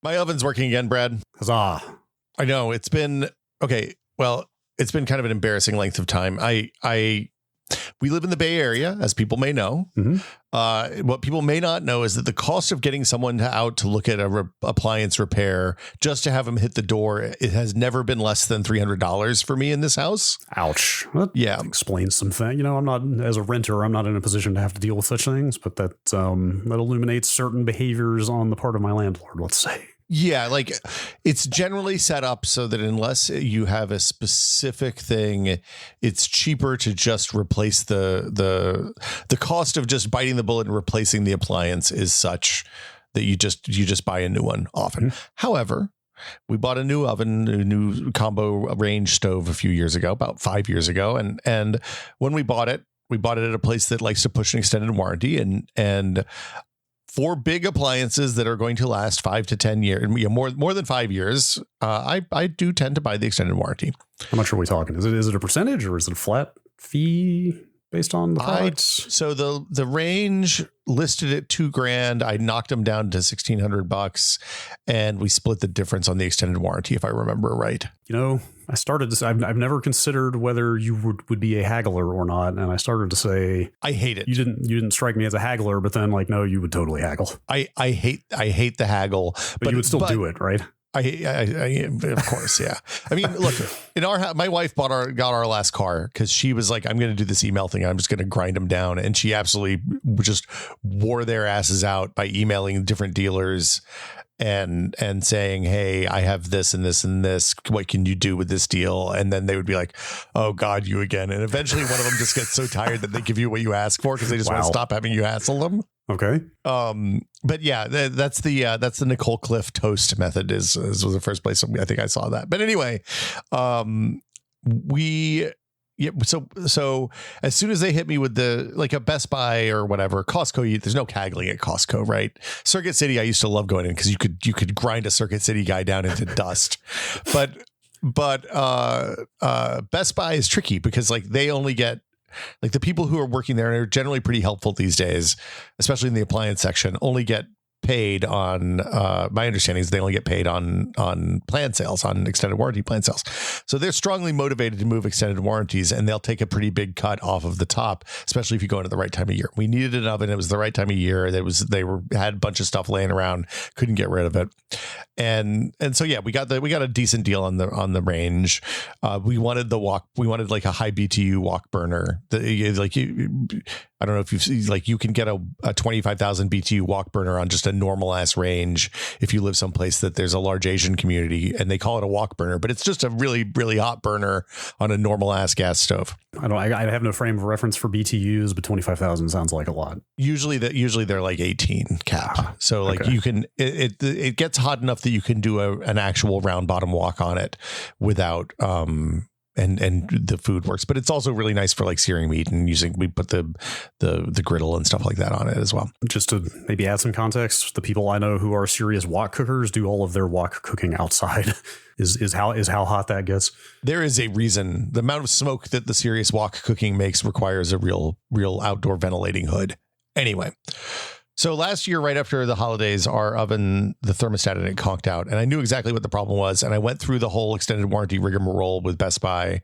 My oven's working again, Brad. Huzzah. I know it's been okay. Well, it's been kind of an embarrassing length of time. We live in the Bay Area, as people may know. Mm-hmm. What people may not know is that the cost of getting someone out to look at a appliance repair just to have them hit the door, it has never been less than $300 for me in this house. Ouch. That explains some things. You know, I'm not, as a renter, I'm not in a position to have to deal with such things, but that illuminates certain behaviors on the part of my landlord, let's say. Yeah, like it's generally set up so that unless you have a specific thing, it's cheaper to just replace the cost of just biting the bullet and replacing the appliance is such that you just buy a new one often. Mm-hmm. However, we bought a new oven, a new combo range stove a few years ago, about 5 years ago, and when we bought it at a place that likes to push an extended warranty and for big appliances that are going to last 5 to 10 years, more than 5 years, I do tend to buy the extended warranty. How much are we talking? Is it a percentage or is it a flat fee based on the product? So the range listed at $2,000. I knocked them down to $1,600, and we split the difference on the extended warranty, if I remember right. You know, I started to say I've never considered whether you would be a haggler or not, and I started to say I hate it. You didn't strike me as a haggler, but then no, you would totally haggle. I hate the haggle, but you would still do it, right? I of course, yeah. I mean, look, in our my wife got our last car because she was like, I'm going to do this email thing. I'm just going to grind them down, and she absolutely just wore their asses out by emailing different dealers and saying, hey, I have this and this and this. What can you do with this deal? And then they would be like, oh God, you again. And eventually one of them just gets so tired that they give you what you ask for because they just want to stop having you hassle them. Okay. But yeah, that's the Nicole Cliff toast method was the first place I think I saw that. But anyway, so as soon as they hit me with a Best Buy or whatever, Costco, there's no haggling at Costco, right? Circuit City, I used to love going in because you could grind a Circuit City guy down into dust. But Best Buy is tricky because they only get the people who are working there and are generally pretty helpful these days, especially in the appliance section, only get paid on my understanding is they only get paid on plan sales, on extended warranty plan sales. So they're strongly motivated to move extended warranties, and they'll take a pretty big cut off of the top, especially if you go into the right time of year. We needed an oven. It was the right time of year. They had a bunch of stuff laying around, couldn't get rid of it. And so, yeah, we got a decent deal on the range. We wanted like a high BTU wok burner. I don't know if you've seen, you can get a 25,000 BTU wok burner on just a normal ass range if you live someplace that there's a large Asian community, and they call it a wok burner, but it's just a really, really hot burner on a normal ass gas stove. I have no frame of reference for BTUs, but 25,000 sounds like a lot. Usually they're like 18 cap. So okay. You can, it gets hot enough that you can do an actual round bottom wok on it without, and the food works, but it's also really nice for searing meat and we put the griddle and stuff like that on it as well. Just to maybe add some context, the people I know who are serious wok cookers do all of their wok cooking outside. is how hot that gets. There is a reason. The amount of smoke that the serious wok cooking makes requires a real outdoor ventilating hood. Anyway. So last year, right after the holidays, our oven, the thermostat in it conked out, and I knew exactly what the problem was. And I went through the whole extended warranty rigmarole with Best Buy,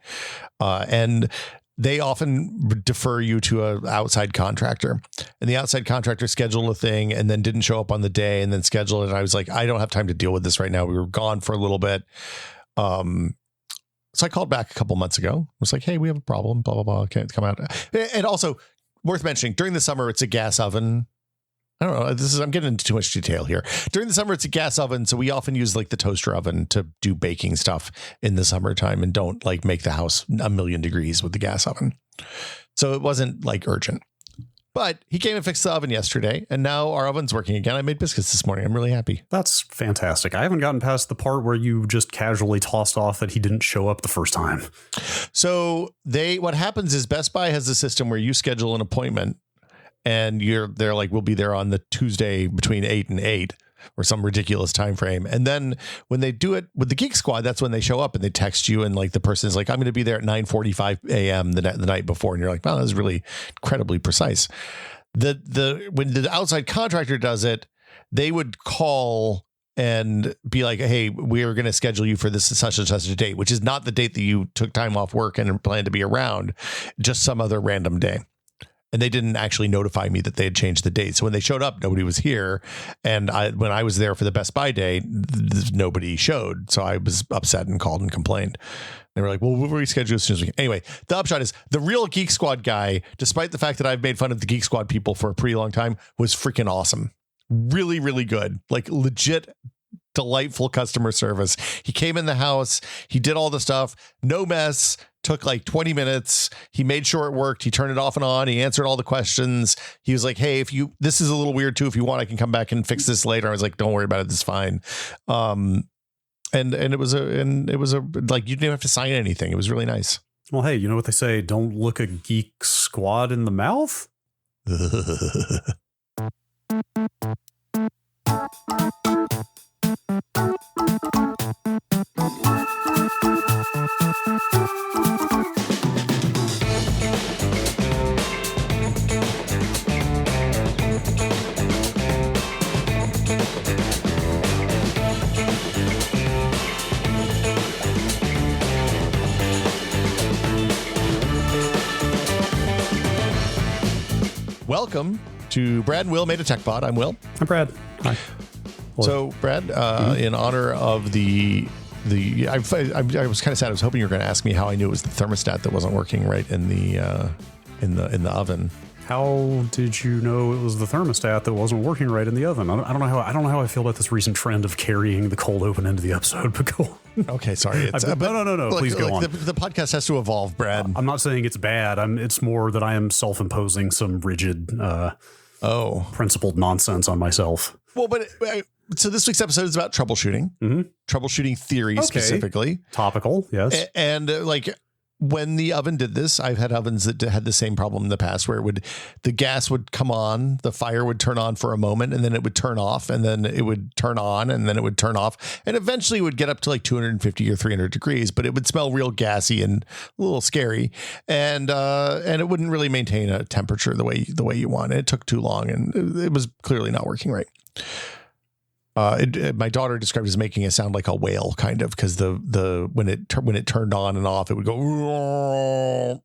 and they often defer you to an outside contractor, and the outside contractor scheduled a thing and then didn't show up on the day and then scheduled it. And I was like, I don't have time to deal with this right now. We were gone for a little bit. So I called back a couple months ago. I was like, hey, we have a problem, blah, blah, blah. Can't come out. And also worth mentioning, during the summer, it's a gas oven. I don't know. I'm getting into too much detail here. During the summer, it's a gas oven, so we often use the toaster oven to do baking stuff in the summertime, and don't make the house a million degrees with the gas oven. So it wasn't urgent. But he came and fixed the oven yesterday, and now our oven's working again. I made biscuits this morning. I'm really happy. That's fantastic. I haven't gotten past the part where you just casually tossed off that he didn't show up the first time. So what happens is Best Buy has a system where you schedule an appointment, and they're like, we'll be there on the Tuesday between 8 and 8 or some ridiculous time frame. And then when they do it with the Geek Squad, that's when they show up and they text you, and the person's like, I'm going to be there at 9:45 a.m. the night before. And you're like, wow, that's really incredibly precise. When the outside contractor does it, they would call and be like, hey, we're going to schedule you for this such and such a date, which is not the date that you took time off work and planned to be around, just some other random day. And they didn't actually notify me that they had changed the date. So when they showed up, nobody was here. And when I was there for the Best Buy day, nobody showed. So I was upset and called and complained. They were like, well, we'll reschedule as soon as we can. Anyway, the upshot is the real Geek Squad guy, despite the fact that I've made fun of the Geek Squad people for a pretty long time, was freaking awesome. Really, really good. Like legit delightful customer service. He came in the house. He did all the stuff. No mess. Took like 20 minutes. He made sure it worked. He turned it off and on. He answered all the questions. He was like, hey, this is a little weird too. If you want, I can come back and fix this later. I was like, don't worry about it. This is fine. And it was like, you didn't have to sign anything. It was really nice. Well, hey, you know what they say? Don't look a Geek Squad in the mouth. Welcome to Brad and Will Made a Tech Pod. I'm Will. I'm Brad. Hi. So, Brad, in honor of I was kind of sad. I was hoping you were going to ask me how I knew it was the thermostat that wasn't working right in the oven. How did you know it was the thermostat that wasn't working right in the oven? I don't know how I feel about this recent trend of carrying the cold open into the episode. But go on. Okay, sorry. No. Please go on. The podcast has to evolve, Brad. I'm not saying it's bad. It's more that I am self-imposing some rigid, principled nonsense on myself. Well, but so this week's episode is about troubleshooting, troubleshooting theory specifically. Topical, yes. And when the oven did this, I've had ovens that had the same problem in the past where the gas would come on, the fire would turn on for a moment, and then it would turn off, and then it would turn on, and then it would turn off, and eventually it would get up to like 250 or 300 degrees, but it would smell real gassy and a little scary, and it wouldn't really maintain a temperature the way you want. It took too long, and it was clearly not working right. My daughter described it as making it sound like a whale, kind of, because when it turned on and off, it would go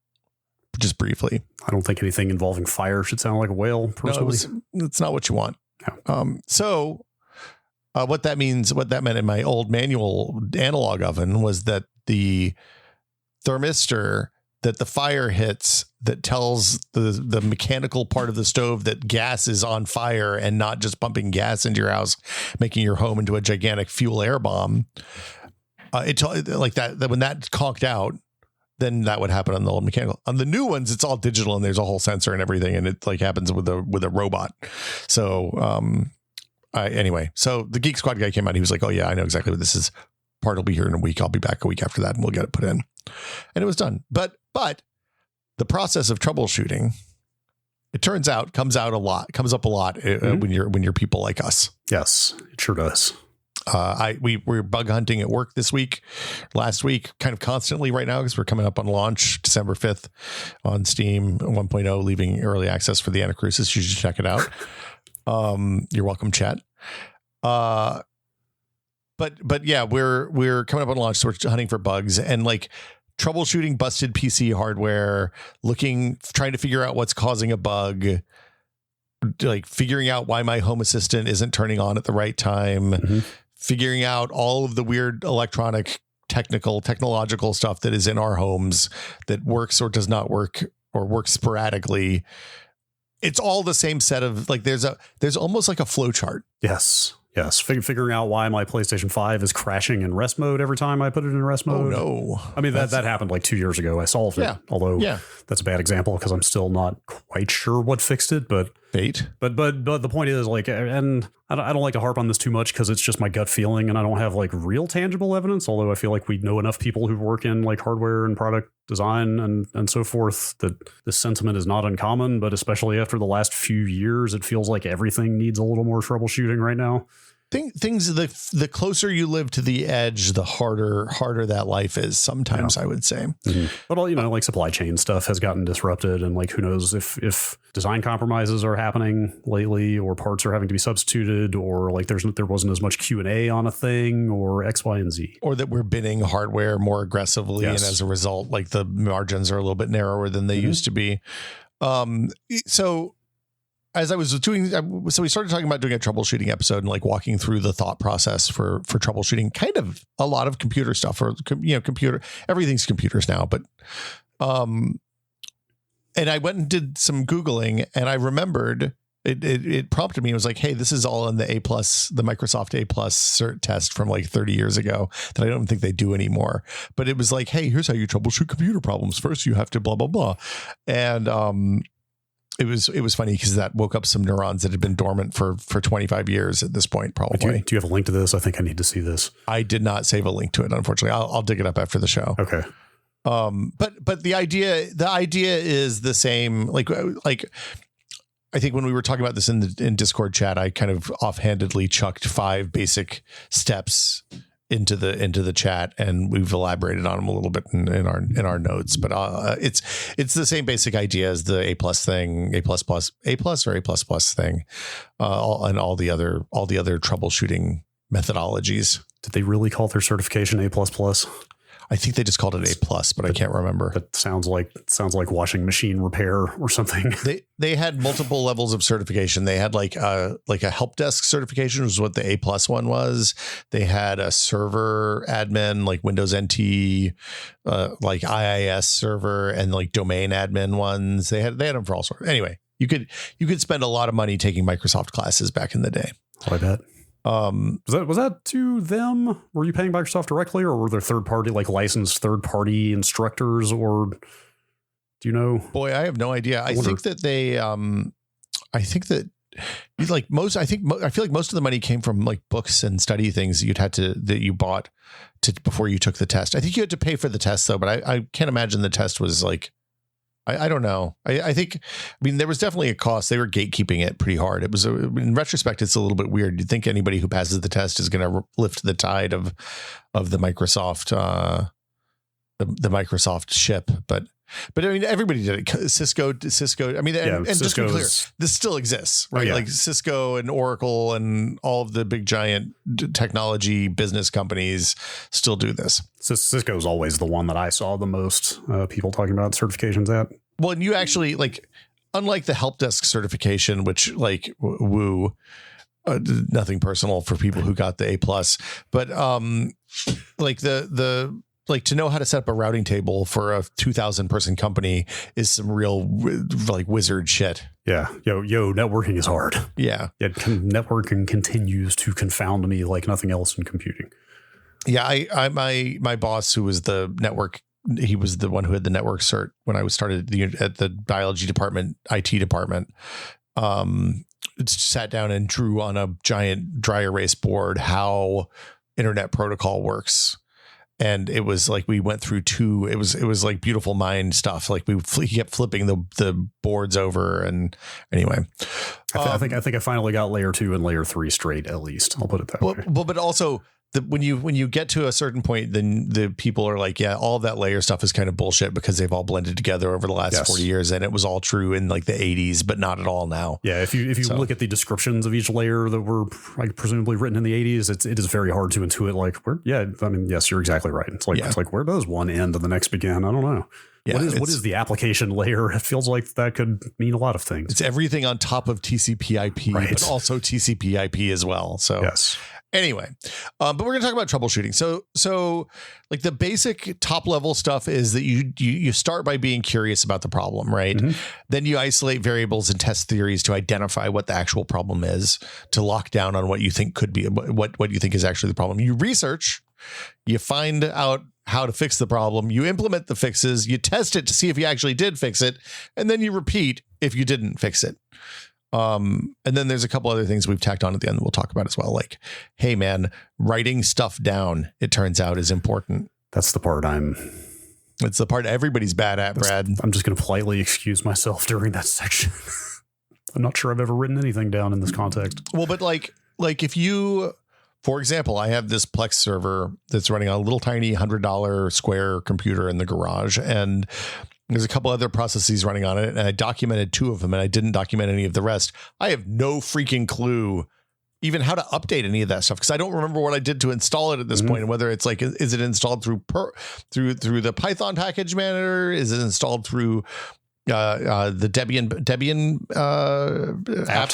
just briefly. I don't think anything involving fire should sound like a whale. Personally, no, it's not what you want. No. What that meant in my old manual analog oven was that the thermistor that the fire hits that tells the mechanical part of the stove that gas is on fire and not just pumping gas into your house, making your home into a gigantic fuel air bomb. Like that when that conked out, then that would happen on the old mechanical. On the new ones, it's all digital and there's a whole sensor and everything, and it like happens with a robot. So anyway, so the Geek Squad guy came out. He was like, "Oh yeah, I know exactly what this is. Part will be here in a week. I'll be back a week after that, and we'll get it put in." And it was done. But the process of troubleshooting, it turns out, comes up a lot when you're people like us. Yes, it sure does. We're bug hunting at work this week, last week, kind of constantly right now, because we're coming up on launch December 5th on Steam 1.0, leaving early access for the Anacrusis. You should check it out. You're welcome, chat. But yeah, we're coming up on launch, so we're hunting for bugs and like troubleshooting busted PC hardware, trying to figure out what's causing a bug, like figuring out why my Home Assistant isn't turning on at the right time, figuring out all of the weird electronic, technological stuff that is in our homes that works or does not work or works sporadically. It's all the same set of like, there's almost like a flow chart. Yes. Figuring out why my PlayStation 5 is crashing in rest mode every time I put it in rest mode. Oh, no. I mean, that happened like 2 years ago. I solved it. Although that's a bad example because I'm still not quite sure what fixed it. But fate. But the point is, like, and I don't like to harp on this too much because it's just my gut feeling and I don't have like real tangible evidence. Although I feel like we know enough people who work in like hardware and product design and so forth that this sentiment is not uncommon. But especially after the last few years, it feels like everything needs a little more troubleshooting right now. things the closer you live to the edge, the harder that life is sometimes, I would say. Mm-hmm. But all, like supply chain stuff has gotten disrupted, and like who knows if design compromises are happening lately, or parts are having to be substituted, or like there wasn't as much Q&A on a thing, or X, Y, and Z, or that we're bidding hardware more aggressively, and as a result, like the margins are a little bit narrower than they used to be. So as I was doing, so we started talking about doing a troubleshooting episode and like walking through the thought process for troubleshooting, kind of a lot of computer stuff, or everything's computers now. But, and I went and did some Googling, and I remembered it prompted me. It was like, hey, this is all in the the Microsoft A+ cert test from like 30 years ago that I don't think they do anymore. But it was like, hey, here's how you troubleshoot computer problems. First, you have to blah blah blah, and It was funny because that woke up some neurons that had been dormant for 25 years at this point, probably. Do you have a link to this? I think I need to see this. I did not save a link to it, unfortunately. I'll dig it up after the show. Okay. But the idea is the same. Like I think when we were talking about this in Discord chat, I kind of offhandedly chucked 5 basic steps into the chat, and we've elaborated on them a little bit in our notes, but it's the same basic idea as the A+ thing, A++, or A++ thing, and all the other troubleshooting methodologies. Did they really call their certification A++? I think they just called it A+, but I can't remember. That sounds like washing machine repair or something. They had multiple levels of certification. They had like a help desk certification, which was what the A+ one was. They had a server admin, like Windows NT, like IIS server, and like domain admin ones. They had them for all sorts. Anyway, you could spend a lot of money taking Microsoft classes back in the day. Oh, I bet. Was that to them? Were you paying Microsoft directly, or were there licensed third party instructors, or do you know? Boy, I have no idea. I think that they, I feel like most of the money came from like books and study things that you bought before you took the test. I think you had to pay for the test though, but I can't imagine the test was like, I don't know. I mean, there was definitely a cost. They were gatekeeping it pretty hard. It was, in retrospect, it's a little bit weird. You'd think anybody who passes the test is going to lift the tide of the Microsoft, the Microsoft ship. But I mean, everybody did it. Cisco. I mean, and just to be clear, this still exists, right? Like Cisco and Oracle and all of the big giant technology business companies still do this. Cisco is always the one that I saw the most people talking about certifications at. Well, and you actually unlike the help desk certification, which woo, nothing personal for people who got the A+, but to know how to set up a routing table for a 2,000 person company is some real wizard shit. Yeah. Yo, networking is hard. Yeah. Yet networking continues to confound me like nothing else in computing. Yeah. My boss, who was the network, he was the one who had the network cert when I started at the biology department, IT department, sat down and drew on a giant dry erase board how internet protocol works. And it was like we went through it was like beautiful mind stuff. Like we kept flipping the boards over. And anyway, I think I finally got layer 2 and layer 3 straight, at least. I'll put it that way. Well, but also when you get to a certain point, then the people are like, yeah, all of that layer stuff is kind of bullshit because they've all blended together over the last 40 years. And it was all true in like the 80s, but not at all now. Yeah. If you look at the descriptions of each layer that were presumably written in the 80s, it is very hard to intuit yes, you're exactly right. It's like, where does one end and the next begin? I don't know. Yeah, what is the application layer? It feels like that could mean a lot of things. It's everything on top of TCP/IP, but also TCP/IP as well. So yes. Anyway, but we're going to talk about troubleshooting. So like the basic top level stuff is that you start by being curious about the problem, right? Mm-hmm. Then you isolate variables and test theories to identify what the actual problem is, to lock down on what you think could be, what you think is actually the problem. You research, you find out how to fix the problem, you implement the fixes, you test it to see if you actually did fix it, and then you repeat if you didn't fix it. And then there's a couple other things we've tacked on at the end that we'll talk about as well. Like, hey man, writing stuff down, it turns out, is important. That's the part it's the part everybody's bad at, Brad. I'm just going to politely excuse myself during that section. I'm not sure I've ever written anything down in this context. Well, but like like if you, for example, I have this Plex server that's running on a little tiny $100 square computer in the garage, and there's a couple other processes running on it, and I documented 2 of them, and I didn't document any of the rest. I have no freaking clue even how to update any of that stuff, because I don't remember what I did to install it at this point, and whether it's like, is it installed through the Python package manager? Is it installed through the Debian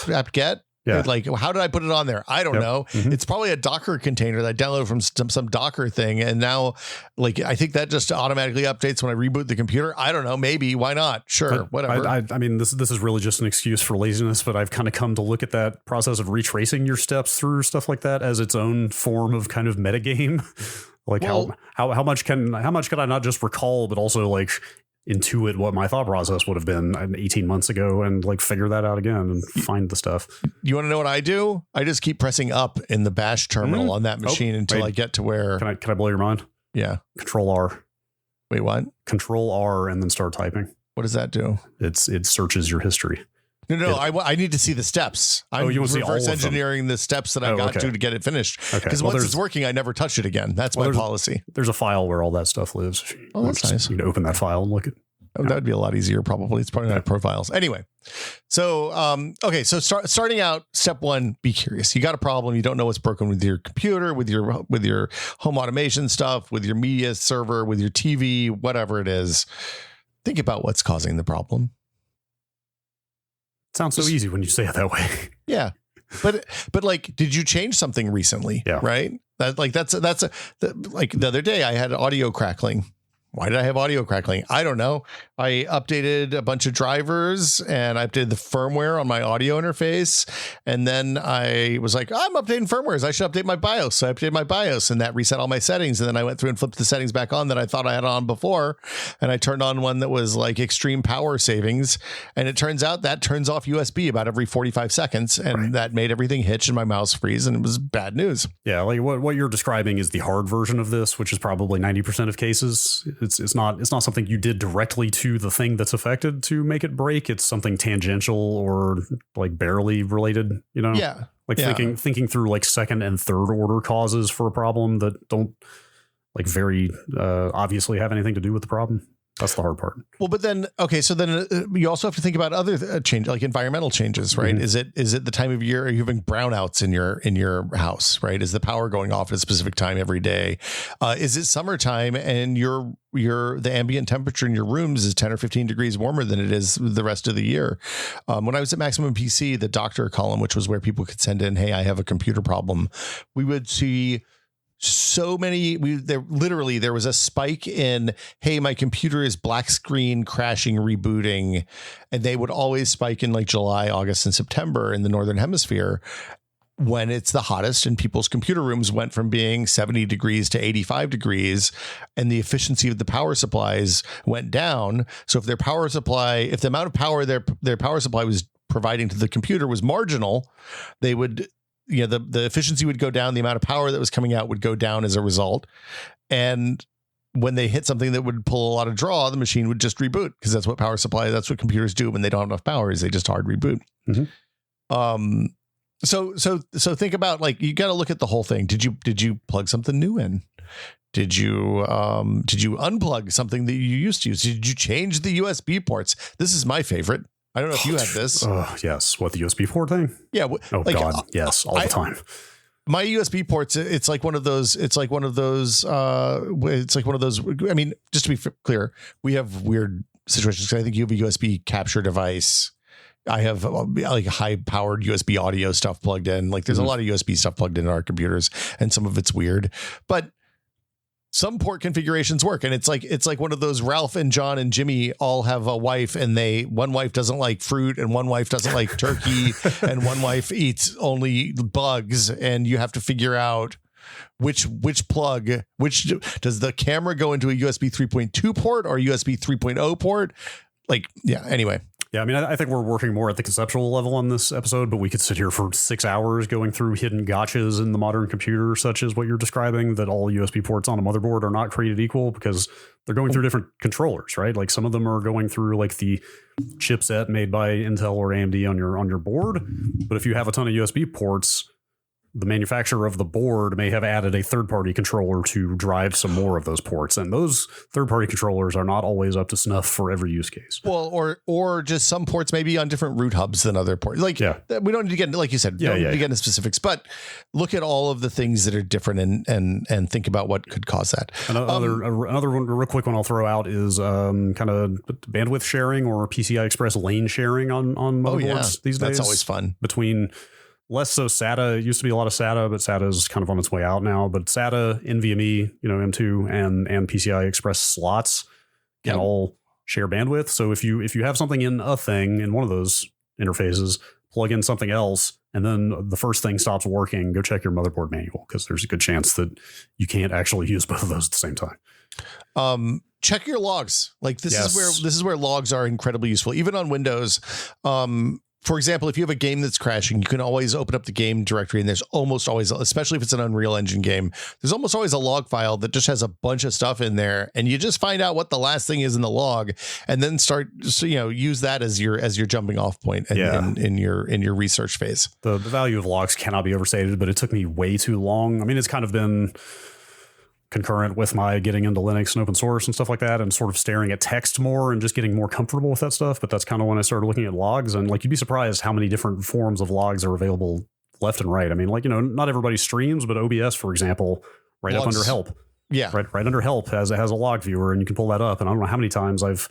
apt-get? Yeah. Like, how did I put it on there? I don't know. It's probably a Docker container that I downloaded from some Docker thing. And now, like, I think that just automatically updates when I reboot the computer. I don't know. Maybe. Why not? Sure. Whatever. I mean, this is really just an excuse for laziness, but I've kind of come to look at that process of retracing your steps through stuff like that as its own form of kind of metagame. Like, well, how much can I not just recall, but also like intuit what my thought process would have been 18 months ago and like figure that out again and find the stuff. You want to know what I do? I just keep pressing up in the bash terminal on that machine until I get to where. Can I blow your mind? Yeah. Control R. Wait, what? Control R and then start typing. What does that do? It searches your history. No, I need to see the steps. I'm you want to see all of them? engineering the steps that I got to get it finished. Because once it's working, I never touch it again. That's my policy. There's a file where all that stuff lives. Oh, that's nice. You can open that file and look at. Oh, that would be a lot easier, probably. It's probably not profiles. Anyway, so, okay. So starting out, step 1, be curious. You got a problem. You don't know what's broken with your computer, with your home automation stuff, with your media server, with your TV, whatever it is. Think about what's causing the problem. Sounds so easy when you say it that way. Yeah. But like, did you change something recently? Yeah. Right. Like the other day I had audio crackling. Why did I have audio crackling? I don't know. I updated a bunch of drivers and I updated the firmware on my audio interface. And then I was like, I'm updating firmwares. I should update my BIOS. So I updated my BIOS and that reset all my settings. And then I went through and flipped the settings back on that I thought I had on before. And I turned on one that was like extreme power savings. And it turns out that turns off USB about every 45 seconds. And that made everything hitch and my mouse freeze. And it was bad news. Yeah. Like what you're describing is the hard version of this, which is probably 90% of cases. It's not something you did directly to the thing that's affected to make it break. It's something tangential or like barely related, you know? Yeah. Like thinking through like second and third order causes for a problem that don't like very obviously have anything to do with the problem. That's the hard part. Well, but then, okay, so then you also have to think about other change, like environmental changes, right? Is it the time of year? Are you having brownouts in your house, right? Is the power going off at a specific time every day? Is it summertime and the ambient temperature in your rooms is 10 or 15 degrees warmer than it is the rest of the year? When I was at Maximum PC, the doctor column, which was where people could send in, hey, I have a computer problem, we would see so many. There was a spike in, hey, my computer is black screen crashing, rebooting, and they would always spike in like July, August, and September in the Northern Hemisphere when it's the hottest, and people's computer rooms went from being 70 degrees to 85 degrees, and the efficiency of the power supplies went down. So if if the amount of power their power supply was providing to the computer was marginal, they would, the efficiency would go down. The amount of power that was coming out would go down as a result. And when they hit something that would pull a lot of draw, the machine would just reboot, because that's what computers do when they don't have enough power, is they just hard reboot. So think about, like, you got to look at the whole thing. Did you plug something new in? Did you unplug something that you used to use? Did you change the USB ports? This is my favorite. I don't know if you had this. Yes. What, the USB port thing? Yeah. God. Yes. All the time. My USB ports, it's like one of those, I mean, just to be clear, we have weird situations. I think you have a USB capture device. I have like high powered USB audio stuff plugged in. Like, there's a lot of USB stuff plugged into our computers, and some of it's weird, but some port configurations work. And it's like one of those, Ralph and John and Jimmy all have a wife, and one wife doesn't like fruit, and one wife doesn't like turkey, and one wife eats only bugs. And you have to figure out which does the camera go into a USB 3.2 port or USB 3.0 port? Like, yeah, anyway. Yeah, I mean, I think we're working more at the conceptual level on this episode, but we could sit here for 6 hours going through hidden gotchas in the modern computer, such as what you're describing, that all USB ports on a motherboard are not created equal because they're going through different controllers, right? Like, some of them are going through like the chipset made by Intel or AMD on your board. But if you have a ton of USB ports, the manufacturer of the board may have added a third-party controller to drive some more of those ports, and those third-party controllers are not always up to snuff for every use case. Well, or just some ports may be on different root hubs than other ports. Like, we don't need to get into, like you said, don't need to get into specifics, but look at all of the things that are different and think about what could cause that. Another one, real quick one I'll throw out is kind of bandwidth sharing or PCI Express lane sharing on motherboards these days. That's always fun. Between less so SATA. It used to be a lot of SATA, but SATA is kind of on its way out now. But SATA, NVMe, M2, and PCI Express slots can all share bandwidth. So if you have something in a thing in one of those interfaces, plug in something else, and then the first thing stops working, go check your motherboard manual, because there's a good chance that you can't actually use both of those at the same time. Check your logs. Like this is where logs are incredibly useful, even on Windows. For example, if you have a game that's crashing, you can always open up the game directory, and there's almost always, especially if it's an Unreal Engine game, there's almost always a log file that just has a bunch of stuff in there, and you just find out what the last thing is in the log, and then start, use that as your jumping off point in your research phase. The value of logs cannot be overstated, but it took me way too long. I mean, it's kind of been concurrent with my getting into Linux and open source and stuff like that, and sort of staring at text more and just getting more comfortable with that stuff. But that's kind of when I started looking at logs, and like, you'd be surprised how many different forms of logs are available left and right. I mean, like, not everybody streams, but OBS, for example, logs. Up under help. Yeah. Right under help has a log viewer, and you can pull that up. And I don't know how many times I've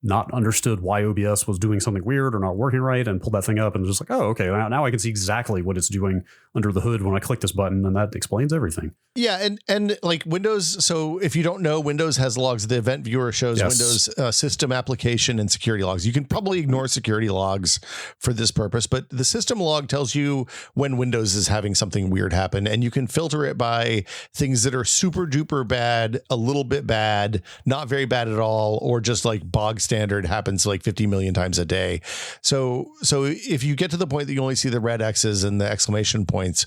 not understood why OBS was doing something weird or not working right, and pulled that thing up and just like, oh, okay, now I can see exactly what it's doing under the hood when I click this button, and that explains everything. Yeah, and like Windows, so if you don't know, Windows has logs. The event viewer shows Windows system application and security logs. You can probably ignore security logs for this purpose, but the system log tells you when Windows is having something weird happen, and you can filter it by things that are super duper bad, a little bit bad, not very bad at all, or just like bog standard, happens like 50 million times a day. So if you get to the point that you only see the red X's and the exclamation points,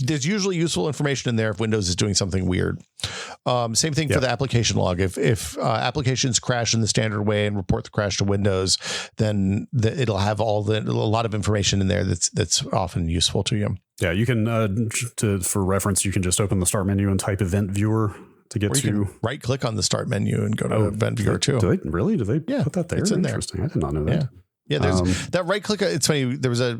there's usually useful information in there if Windows is doing something weird. Same thing for the application log. If applications crash in the standard way and report the crash to Windows, then it'll have a lot of information in there that's often useful to you. Yeah, you can for reference, you can just open the start menu and type event viewer to get to. Right click on the start menu and go to event viewer too. Do they put that there? It's in there. Interesting. I did not know that. Yeah, there's that right click. It's funny. There was a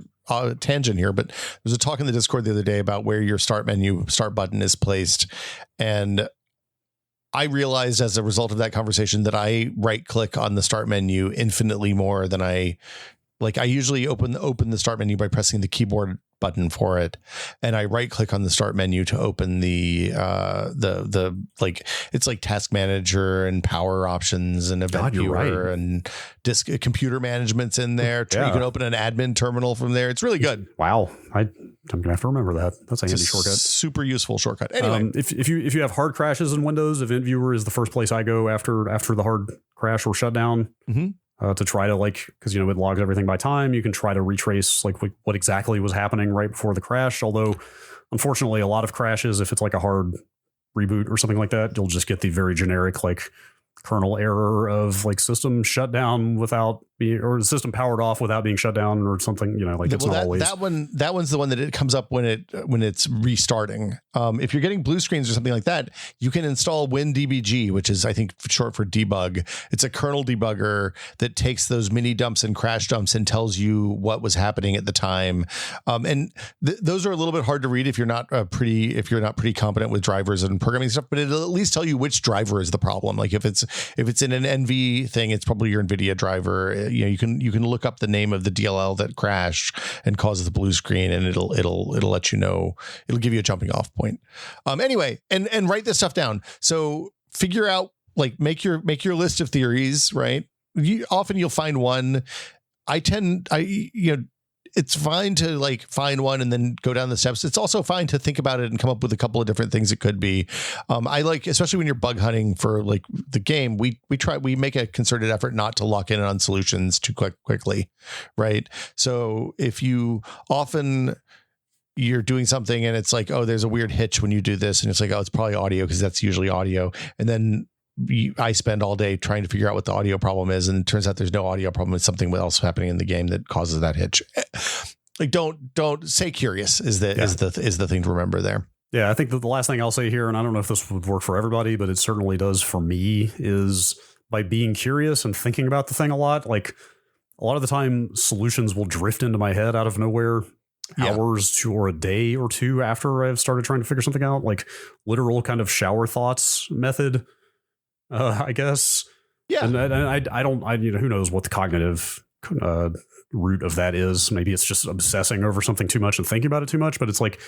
tangent here, but there was a talk in the Discord the other day about where your start button is placed. And I realized as a result of that conversation that I right click on the start menu infinitely more than I usually open the start menu by pressing the keyboard button for it, and I right click on the start menu to open the it's like task manager and power options and event viewer and disk computer management's in there. You can open an admin terminal from there. It's really good. Wow. I'm gonna have to remember that. That's a handy shortcut. Super useful shortcut. Anyway, if you have hard crashes in Windows, event viewer is the first place I go after the hard crash or shutdown. Mm-hmm. To try to because it logs everything by time. You can try to retrace what exactly was happening right before the crash. Although, unfortunately, a lot of crashes, if it's like a hard reboot or something like that, you'll just get the very generic kernel error of system shut down without being, or the system powered off without being shut down or something. It's not always that one's the one that it comes up when it's restarting. If you're getting blue screens or something like that, you can install WinDBG, which is I think short for debug. It's a kernel debugger that takes those mini dumps and crash dumps and tells you what was happening at the time. And those are a little bit hard to read if you're not pretty competent with drivers and programming stuff. But it'll at least tell you which driver is the problem. Like if it's in an NV thing, it's probably your NVIDIA driver. You can look up the name of the DLL that crashed and causes the blue screen, and it'll let you know. It'll give you a jumping off point. Anyway, and write this stuff down. So figure out make your list of theories. Right. Often you'll find one. It's fine to find one and then go down the steps. It's also fine to think about it and come up with a couple of different things it could be. Especially when you're bug hunting for the game, we make a concerted effort not to lock in on solutions too quickly. Right. So if you're doing something and it's there's a weird hitch when you do this, and it's it's probably audio because that's usually audio. And then I spend all day trying to figure out what the audio problem is, and it turns out there's no audio problem. It's something else happening in the game that causes that hitch. like don't stay curious is the thing to remember there. Yeah, I think that the last thing I'll say here, and I don't know if this would work for everybody, but it certainly does for me, is by being curious and thinking about the thing a lot. Like a lot of the time, solutions will drift into my head out of nowhere, hours to or a day or two after I've started trying to figure something out. Like literal kind of shower thoughts method, I guess. Yeah, and I don't who knows what the cognitive root of that is. Maybe it's just obsessing over something too much and thinking about it too much. But it's like,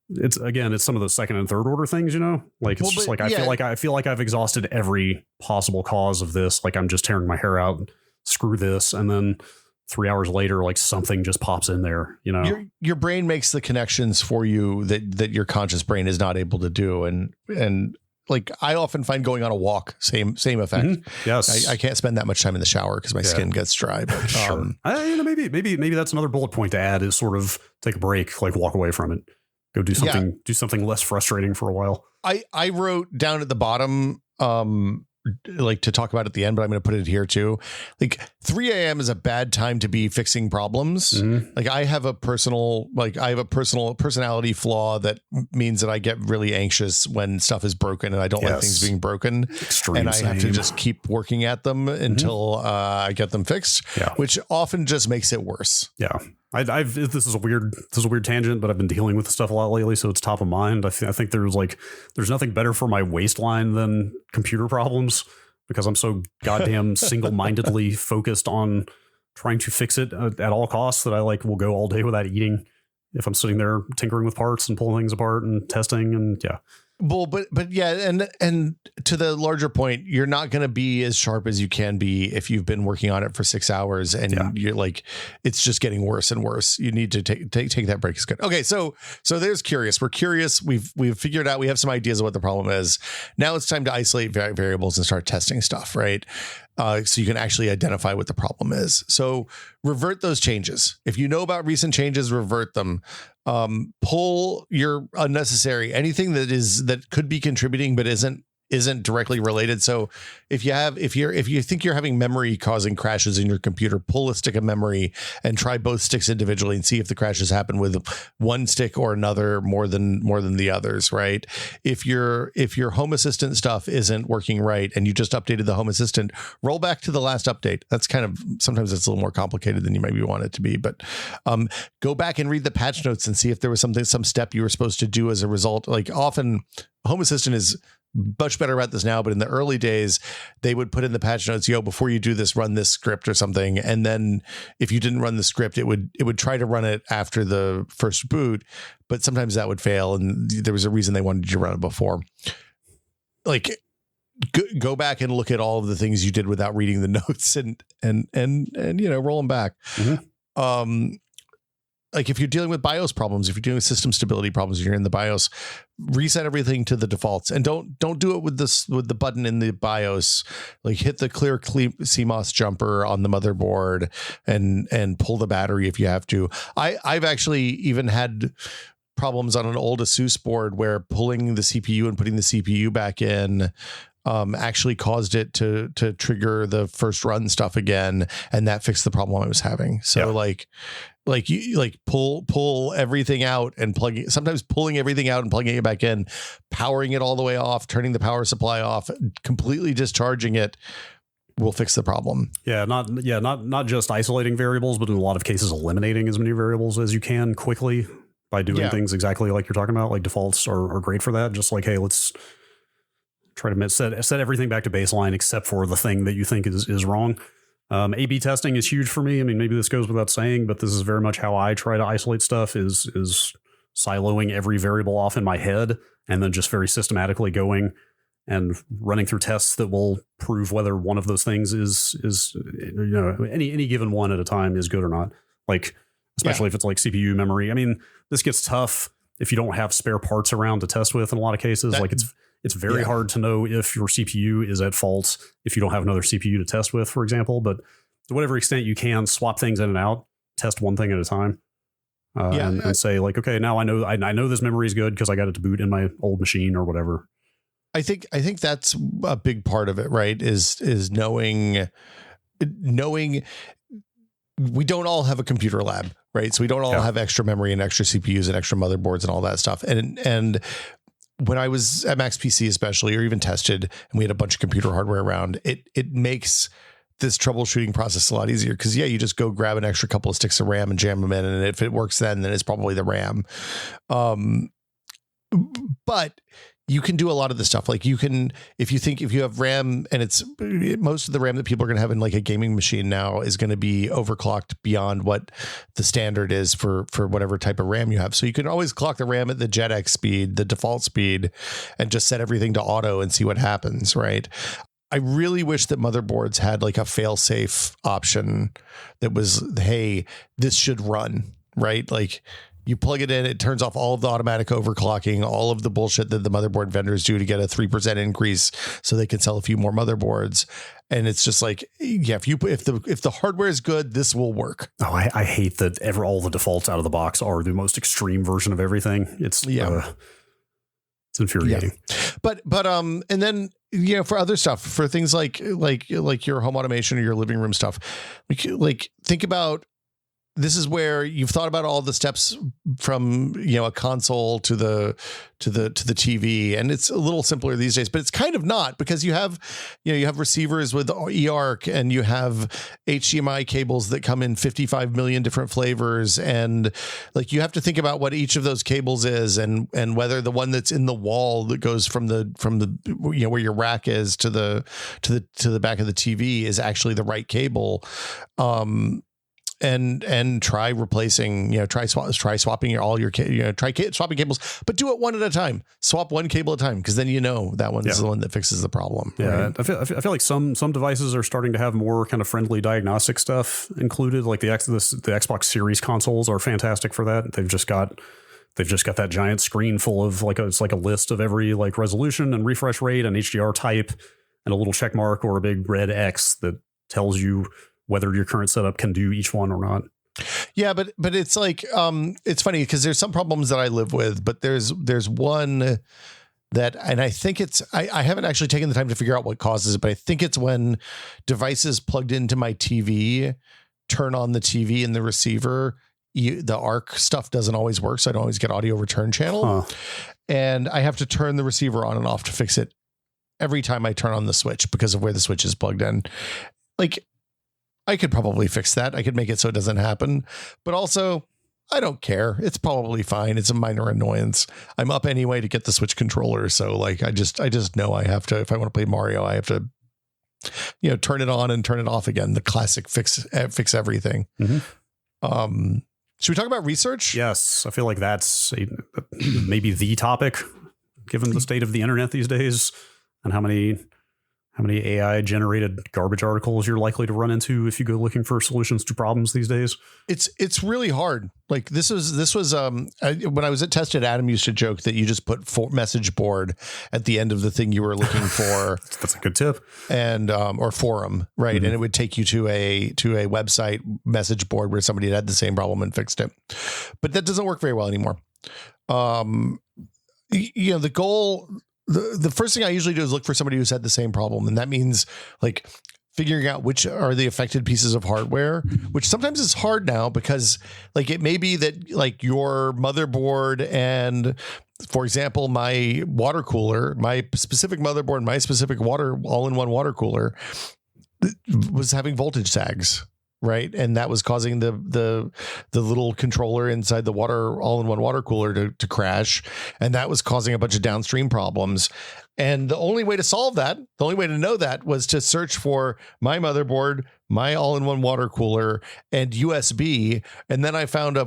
it's some of those second and third order things, like it's I feel like I've exhausted every possible cause of this. Like I'm just tearing my hair out. Screw this. And then 3 hours later, like something just pops in there, your brain makes the connections for you that your conscious brain is not able to do. And like I often find going on a walk, same effect. Mm-hmm. Yes. I can't spend that much time in the shower because my skin gets dry. But sure. Maybe that's another bullet point to add is sort of take a break, like walk away from it, go do something less frustrating for a while. I wrote down at the bottom, like to talk about at the end, but I'm going to put it here too. Like 3 a.m. is a bad time to be fixing problems. Mm-hmm. Like I have a personal personality flaw that means that I get really anxious when stuff is broken and I don't like things being broken. Extreme I have to just keep working at them until I get them fixed, which often just makes it worse. Yeah. This is a weird tangent, but I've been dealing with this stuff a lot lately, so it's top of mind. I think there's nothing better for my waistline than computer problems because I'm so goddamn single-mindedly focused on trying to fix it at all costs that I will go all day without eating if I'm sitting there tinkering with parts and pulling things apart and testing and Well, but yeah, and to the larger point, you're not going to be as sharp as you can be if you've been working on it for 6 hours and you're like, it's just getting worse and worse. You need to take that break. Is good. Okay, so there's curious. We're curious. We've figured out. We have some ideas of what the problem is. Now it's time to isolate variables and start testing stuff, right? So you can actually identify what the problem is. So revert those changes. If you know about recent changes, revert them. Pull your unnecessary, anything that could be contributing but isn't directly related. So if you think you're having memory causing crashes in your computer, pull a stick of memory and try both sticks individually and see if the crashes happen with one stick or another more than the others, right? If your Home Assistant stuff isn't working right and you just updated the Home Assistant, roll back to the last update. That's kind of, sometimes it's a little more complicated than you maybe want it to be, but go back and read the patch notes and see if there was some step you were supposed to do as a result. Like often Home Assistant is much better at this now, but in the early days, they would put in the patch notes, before you do this, run this script or something. And then if you didn't run the script, it would try to run it after the first boot, but sometimes that would fail. And there was a reason they wanted you to run it before. Like go back and look at all of the things you did without reading the notes and roll them back. Mm-hmm. Like if you're dealing with BIOS problems, if you're dealing with system stability problems, you're in the BIOS, reset everything to the defaults and don't do it with the button in the BIOS. Like hit the clear CMOS jumper on the motherboard and pull the battery if you have to. I've actually even had problems on an old ASUS board where pulling the CPU and putting the CPU back in actually caused it to trigger the first run stuff again, and that fixed the problem I was having. So pull everything out and sometimes pulling everything out and plugging it back in, powering it all the way off, turning the power supply off, completely discharging it will fix the problem. Not just isolating variables, but in a lot of cases eliminating as many variables as you can quickly by doing things exactly like you're talking about. Like defaults are great for that. Just like, hey, let's try to set everything back to baseline except for the thing that you think is wrong. A/B testing is huge for me. I mean, maybe this goes without saying, but this is very much how I try to isolate stuff is siloing every variable off in my head and then just very systematically going and running through tests that will prove whether one of those things is any given one at a time is good or not. Like, especially if it's like CPU memory. I mean, this gets tough if you don't have spare parts around to test with in a lot of cases. It's very hard to know if your CPU is at fault if you don't have another CPU to test with, for example. But to whatever extent you can, swap things in and out, test one thing at a time, and say like, okay, now I know this memory is good because I got it to boot in my old machine or whatever. I think that's a big part of it, right? Is knowing. We don't all have a computer lab. right? So we don't all have extra memory and extra CPUs and extra motherboards and all that stuff. And when I was at Max PC especially, or even tested, and we had a bunch of computer hardware around, it makes this troubleshooting process a lot easier, because you just go grab an extra couple of sticks of RAM and jam them in, and if it works then it's probably the RAM. But you can do a lot of the stuff. Like you can, if you have RAM, and it's most of the RAM that people are going to have in like a gaming machine now is going to be overclocked beyond what the standard is for whatever type of RAM you have. So you can always clock the RAM at the JetX speed, the default speed, and just set everything to auto and see what happens. Right. I really wish that motherboards had like a fail-safe option that was, hey, this should run, right? Like you plug it in, it turns off all of the automatic overclocking, all of the bullshit that the motherboard vendors do to get a 3% increase so they can sell a few more motherboards. And it's just like, yeah, if the hardware is good, this will work. Oh, I hate that all the defaults out of the box are the most extreme version of everything. It's infuriating. Yeah. But and then, for other stuff, for things like your home automation or your living room stuff, like think about, this is where you've thought about all the steps from, a console to the TV, and it's a little simpler these days, but it's kind of not, because you have receivers with eARC, and you have HDMI cables that come in 55 million different flavors. And like, you have to think about what each of those cables is, and whether the one that's in the wall that goes from the where your rack is to the back of the TV is actually the right cable. And try replacing, try swapping swapping cables, but do it one at a time. Swap one cable at a time, because then that one's the one that fixes the problem. Yeah, right? I feel like some devices are starting to have more kind of friendly diagnostic stuff included. Like the Xbox Series consoles are fantastic for that. They've just got that giant screen full of it's like a list of every like resolution and refresh rate and HDR type, and a little check mark or a big red X that tells you whether your current setup can do each one or not. Yeah, but it's like, it's funny because there's some problems that I live with, but there's one that, and I think I haven't actually taken the time to figure out what causes it, but I think it's when devices plugged into my TV turn on the TV and the receiver, the ARC stuff doesn't always work. So I don't always get audio return channel. And I have to turn the receiver on and off to fix it every time I turn on the switch because of where the switch is plugged in. Like, I could probably fix that. I could make it so it doesn't happen, but also I don't care. It's probably fine. It's a minor annoyance. I'm up anyway to get the Switch controller. So like, I just know I have to, if I want to play Mario, I have to, turn it on and turn it off again. The classic fix everything. Mm-hmm. Should we talk about research? Yes. I feel like that's maybe the topic given the state of the internet these days, and how many AI generated garbage articles you're likely to run into if you go looking for solutions to problems these days. It's really hard. Like this was when I was at Tested, Adam used to joke that you just put message board at the end of the thing you were looking for. That's a good tip. And or forum, right? Mm-hmm. And it would take you to a website message board where somebody had the same problem and fixed it. But that doesn't work very well anymore. The goal. The first thing I usually do is look for somebody who's had the same problem. And that means like figuring out which are the affected pieces of hardware, which sometimes is hard now because like it may be that like your motherboard and, for example, my water cooler, my specific motherboard, my specific all-in-one water cooler was having voltage sags. Right. And that was causing the little controller inside the all-in-one water cooler to crash. And that was causing a bunch of downstream problems. And the only way to solve that, the only way to know that was to search for my motherboard, my all-in-one water cooler, and USB. And then I found a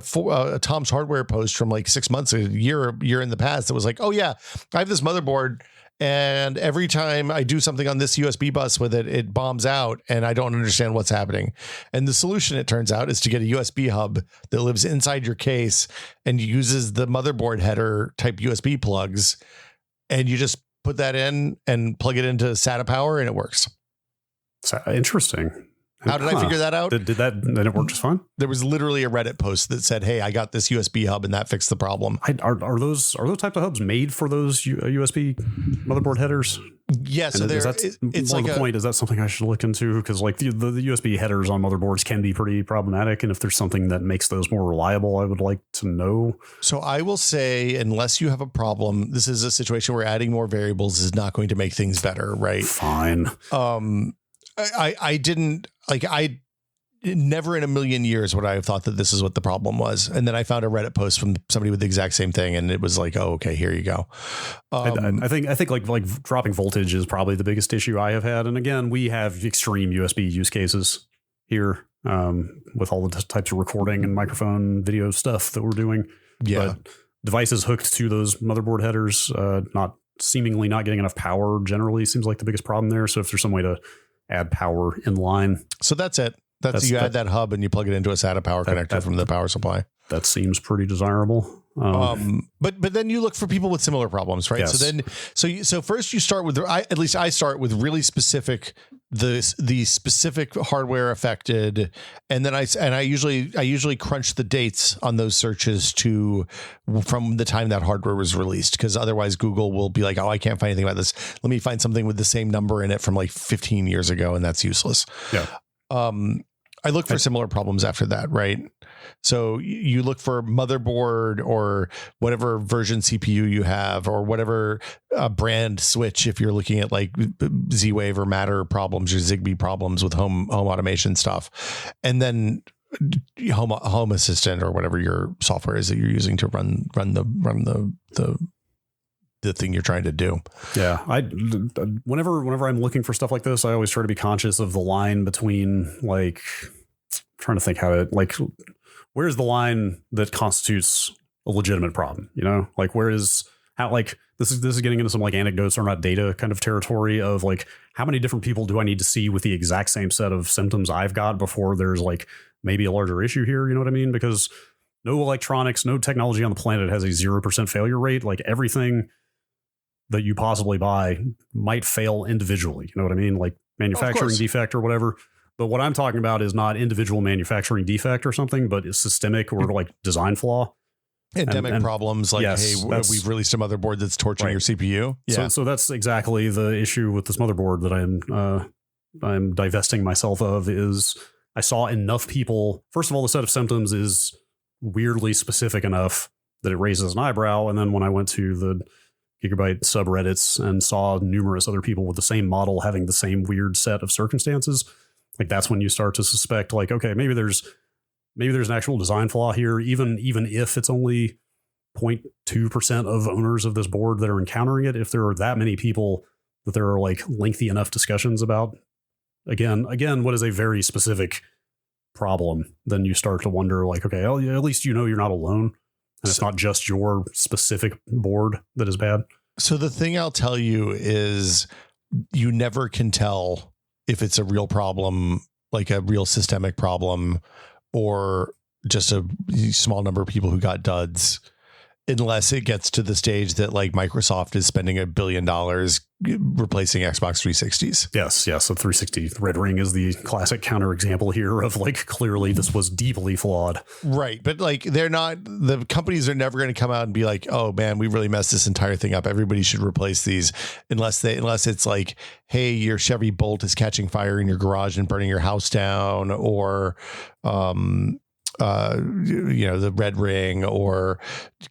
Tom's Hardware post from like 6 months, a year in the past that was like, oh yeah, I have this motherboard. And every time I do something on this USB bus with it, it bombs out and I don't understand what's happening. And the solution, it turns out, is to get a USB hub that lives inside your case and uses the motherboard header type USB plugs. And you just put that in and plug it into SATA power and it works. Interesting. How did I figure that out? Did that, then it worked just fine? There was literally a Reddit post that said, hey, I got this USB hub and that fixed the problem. Are those types of hubs made for those USB motherboard headers? Yeah, so it's like the point. Is that something I should look into? Because like the USB headers on motherboards can be pretty problematic, and if there's something that makes those more reliable, I would like to know. So I will say, unless you have a problem, this is a situation where adding more variables is not going to make things better, right? Fine. I didn't like I never in a million years would I have thought that this is what the problem was. And then I found a Reddit post from somebody with the exact same thing. And it was like, oh, okay, here you go. I think like dropping voltage is probably the biggest issue I have had. And again, we have extreme USB use cases here with all the types of recording and microphone video stuff that we're doing. Yeah. But devices hooked to those motherboard headers, seemingly not getting enough power generally seems like the biggest problem there. So if there's some way to add power in line. So that's it. You add that hub and you plug it into a SATA power connector from the power supply. That seems pretty desirable. But then you look for people with similar problems, right? Yes. So first you start with at least I start with really specific the specific hardware affected, and then I usually crunch the dates on those searches from the time that hardware was released, because otherwise Google will be like, oh, I can't find anything about this. Let me find something with the same number in it from like 15 years ago, and that's useless. Yeah. I look for similar problems after that, right? So you look for motherboard or whatever version CPU you have, or whatever brand switch, if you're looking at like Z-Wave or Matter problems or Zigbee problems with home automation stuff, and then home assistant or whatever your software is that you're using to run the thing you're trying to do. Yeah. Whenever I'm looking for stuff like this, I always try to be conscious of the line between like trying to think how to like, where's the line that constitutes a legitimate problem? You know, like this is getting into some like anecdotes or not data kind of territory of like, how many different people do I need to see with the exact same set of symptoms I've got before there's like maybe a larger issue here? You know what I mean? Because no electronics, no technology on the planet has a 0% failure rate. Like everything that you possibly buy might fail individually. You know what I mean? Like manufacturing defect or whatever. But what I'm talking about is not individual manufacturing defect or something, but it's systemic or like design flaw. Endemic problems like, yes, hey, we've released a motherboard that's torching your CPU. Yeah. So that's exactly the issue with this motherboard that I'm divesting myself of. Is I saw enough people. First of all, the set of symptoms is weirdly specific enough that it raises an eyebrow. And then when I went to the Gigabyte subreddits and saw numerous other people with the same model having the same weird set of circumstances, like that's when you start to suspect like, okay, maybe there's an actual design flaw here, even if it's only 0.2% of owners of this board that are encountering it. If there are that many people that there are like lengthy enough discussions about, again, what is a very specific problem, then you start to wonder like, okay, at least you know you're not alone. And it's not just your specific board that is bad. So the thing I'll tell you is you never can tell if it's a real problem, like a real systemic problem, or just a small number of people who got duds, unless it gets to the stage that like Microsoft is spending $1 billion replacing Xbox 360s. Yes. The 360 Red Ring is the classic counterexample here of like, clearly this was deeply flawed. Right. But like, the companies are never going to come out and be like, oh man, we really messed this entire thing up. Everybody should replace these, unless it's like, hey, your Chevy Bolt is catching fire in your garage and burning your house down, or, the Red Ring, or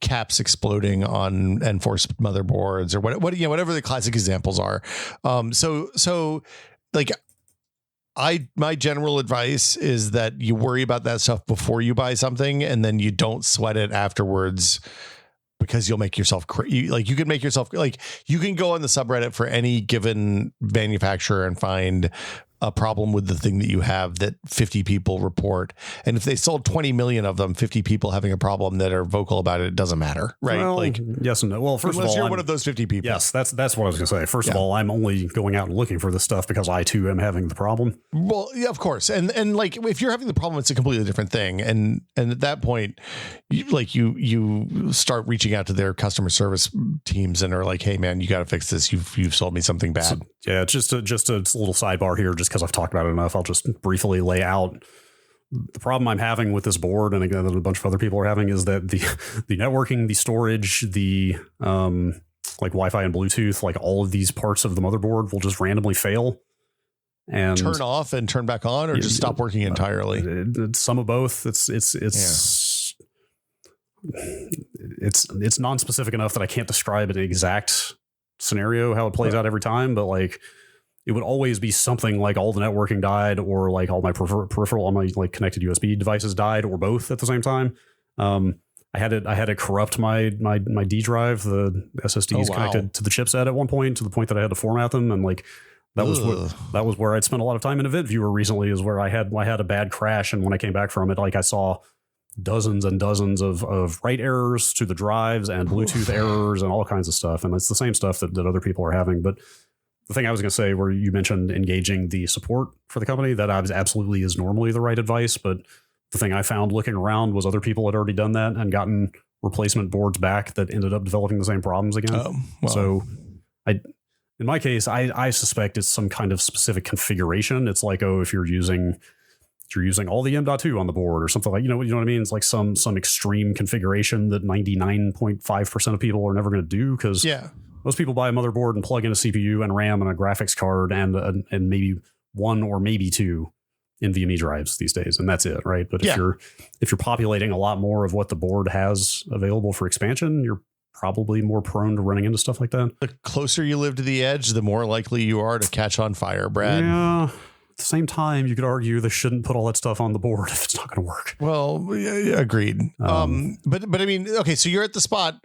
caps exploding on enforced motherboards, or whatever the classic examples are. So like my general advice is that you worry about that stuff before you buy something, and then you don't sweat it afterwards, because you'll make yourself you can go on the subreddit for any given manufacturer and find a problem with the thing that you have that 50 people report. And if they sold 20 million of them, 50 people having a problem that are vocal about it doesn't matter. Right. Well, like, yes and no. Well, first of all, you're one of those 50 people. Yes, that's what I was going to say. First of all, I'm only going out and looking for this stuff because I too am having the problem. Well, yeah, of course. And like, if you're having the problem, it's a completely different thing. And at that point, you start reaching out to their customer service teams and are like, hey man, you got to fix this. You've sold me something bad. So, yeah. Just a little sidebar here, just because I've talked about it enough, I'll just briefly lay out the problem I'm having with this board, and again, that a bunch of other people are having, is that the networking, the storage, the like Wi-Fi and Bluetooth, like all of these parts of the motherboard will just randomly fail and turn off and turn back on, or just stop working entirely. Some of both. It's non-specific enough that I can't describe an exact scenario how it plays out every time, but like it would always be something like all the networking died, or like all my peripheral, all my like connected USB devices died, or both at the same time. I had to corrupt my D drive, the SSDs connected to the chipset at one point, to the point that I had to format them, and like that was where I'd spent a lot of time in Event Viewer recently, is where I had a bad crash, and when I came back from it, like I saw dozens and dozens of write errors to the drives and Bluetooth errors and all kinds of stuff, and it's the same stuff that other people are having. But the thing I was going to say, where you mentioned engaging the support for the company, that absolutely is normally the right advice, but the thing I found looking around was other people had already done that and gotten replacement boards back that ended up developing the same problems again. So in my case, I suspect it's some kind of specific configuration. It's like, if you're using all the M.2 on the board or something, like, you know what I mean? It's like some extreme configuration that 99.5% of people are never going to do, because most people buy a motherboard and plug in a CPU and RAM and a graphics card and maybe one or maybe two NVMe drives these days, and that's it, right? But if you're populating a lot more of what the board has available for expansion, you're probably more prone to running into stuff like that. The closer you live to the edge, the more likely you are to catch on fire, Brad. Yeah. At the same time, you could argue they shouldn't put all that stuff on the board if it's not going to work. Well, yeah, agreed. But I mean, okay, so you're at the spot.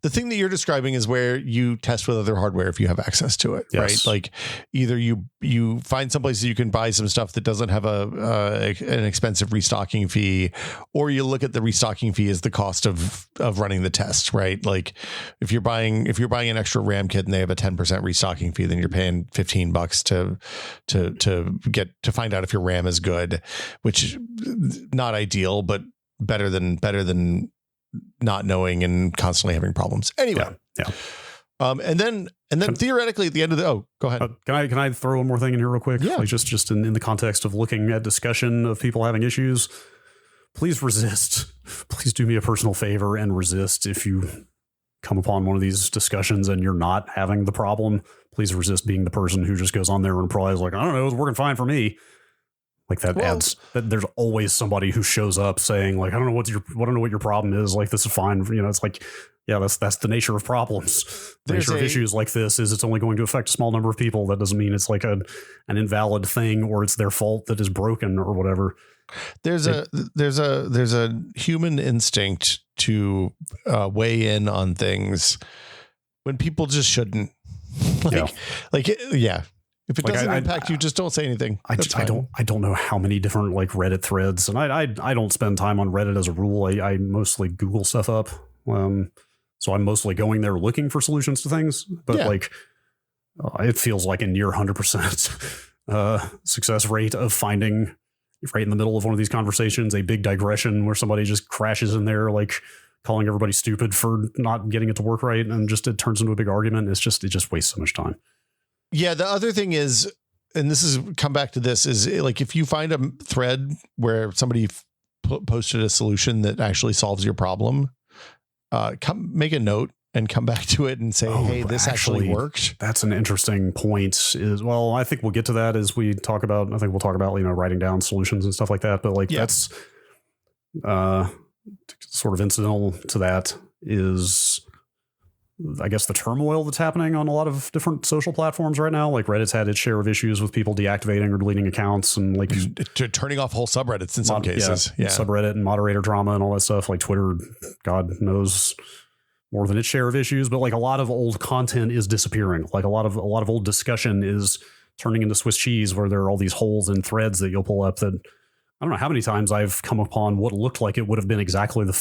The thing that you're describing is where you test with other hardware if you have access to it, right? Like either you find someplace that you can buy some stuff that doesn't have an expensive restocking fee, or you look at the restocking fee as the cost of running the test, right? Like if you're buying an extra RAM kit and they have a 10% restocking fee, then you're paying $15 to find out if your RAM is good, which not ideal, but better than not knowing and constantly having problems. Anyway. Yeah. And then theoretically at the end of the, go ahead. Can I throw one more thing in here real quick? Yeah. Like just in the context of looking at discussion of people having issues, please resist. Please do me a personal favor and resist. If you come upon one of these discussions and you're not having the problem, please resist being the person who just goes on there and replies like, I don't know, it's working fine for me. Like that adds that there's always somebody who shows up saying like, I don't know what your problem is. Like, this is fine. You know, it's like, yeah, that's the nature of problems. The nature of issues like this is it's only going to affect a small number of people. That doesn't mean it's like an invalid thing or it's their fault that is broken or whatever. There's a human instinct to weigh in on things when people just shouldn't. If it doesn't impact you, just don't say anything. I don't know how many different like Reddit threads, and I don't spend time on Reddit as a rule. I mostly Google stuff up. So I'm mostly going there looking for solutions to things, but it feels like a near 100% success rate of finding right in the middle of one of these conversations, a big digression where somebody just crashes in there, like calling everybody stupid for not getting it to work right. And just, it turns into a big argument. It just wastes so much time. Yeah. The other thing is, and this is come back to this, is like, if you find a thread where somebody posted a solution that actually solves your problem, come make a note and come back to it and say, hey, this actually worked. That's an interesting point. I think we'll get to that as we talk about, writing down solutions and stuff like that. But like, that's sort of incidental to that is, I guess, the turmoil that's happening on a lot of different social platforms right now. Like Reddit's had its share of issues with people deactivating or deleting accounts and like turning off whole subreddits in some cases. Yeah. Subreddit and moderator drama and all that stuff. Like Twitter, God knows more than its share of issues, but like a lot of old content is disappearing. Like a lot of old discussion is turning into Swiss cheese, where there are all these holes in threads that you'll pull up that I don't know how many times I've come upon what looked like it would have been exactly the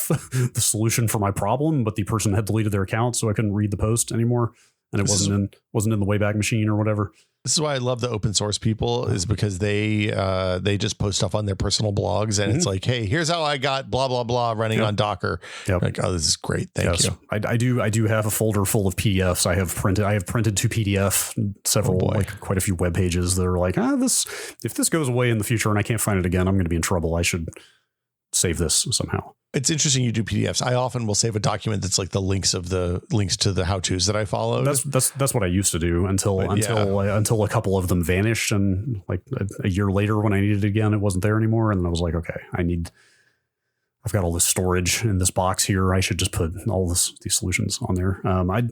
solution for my problem, but the person had deleted their account, so I couldn't read the post anymore, and it wasn't in the Wayback Machine or whatever. This is why I love the open source people, is because they just post stuff on their personal blogs, and it's like, hey, here's how I got blah blah blah running on Docker. Like, oh, this is great. Thank you. I do have a folder full of PDFs. I have printed to PDF several, like quite a few web pages that are like, if this goes away in the future and I can't find it again, I'm going to be in trouble. I should save this somehow. It's interesting you do PDFs. I often will save a document that's like the links to the how-tos that I followed. That's what I used to do until a couple of them vanished, and like a year later when I needed it again, it wasn't there anymore, and I was like, okay, I've got all this storage in this box here. I should just put all these solutions on there. I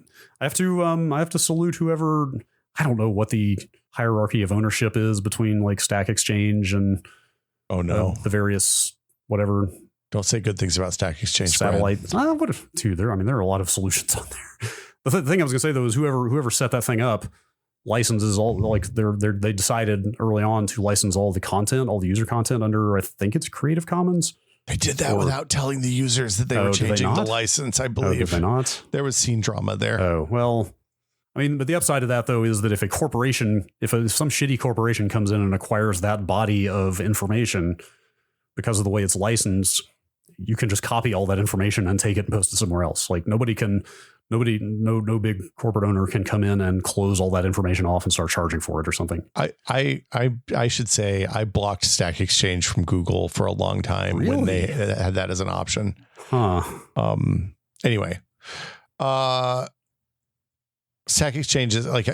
have to salute whoever. I don't know what the hierarchy of ownership is between like Stack Exchange and the various whatever. Don't say good things about Stack Exchange. Satellite. There are a lot of solutions on there. The thing I was going to say though is whoever set that thing up licenses all, like they decided early on to license all the content, all the user content under, I think it's Creative Commons. They did that without telling the users that they were changing the license, I believe. Did they not? There was scene drama there. Oh, well, I mean, but the upside of that though is that if some shitty corporation comes in and acquires that body of information because of the way it's licensed, you can just copy all that information and take it and post it somewhere else. Like no big corporate owner can come in and close all that information off and start charging for it or something. I should say I blocked Stack Exchange from Google for a long time when they had that as an option. Anyway, Stack Exchange is like,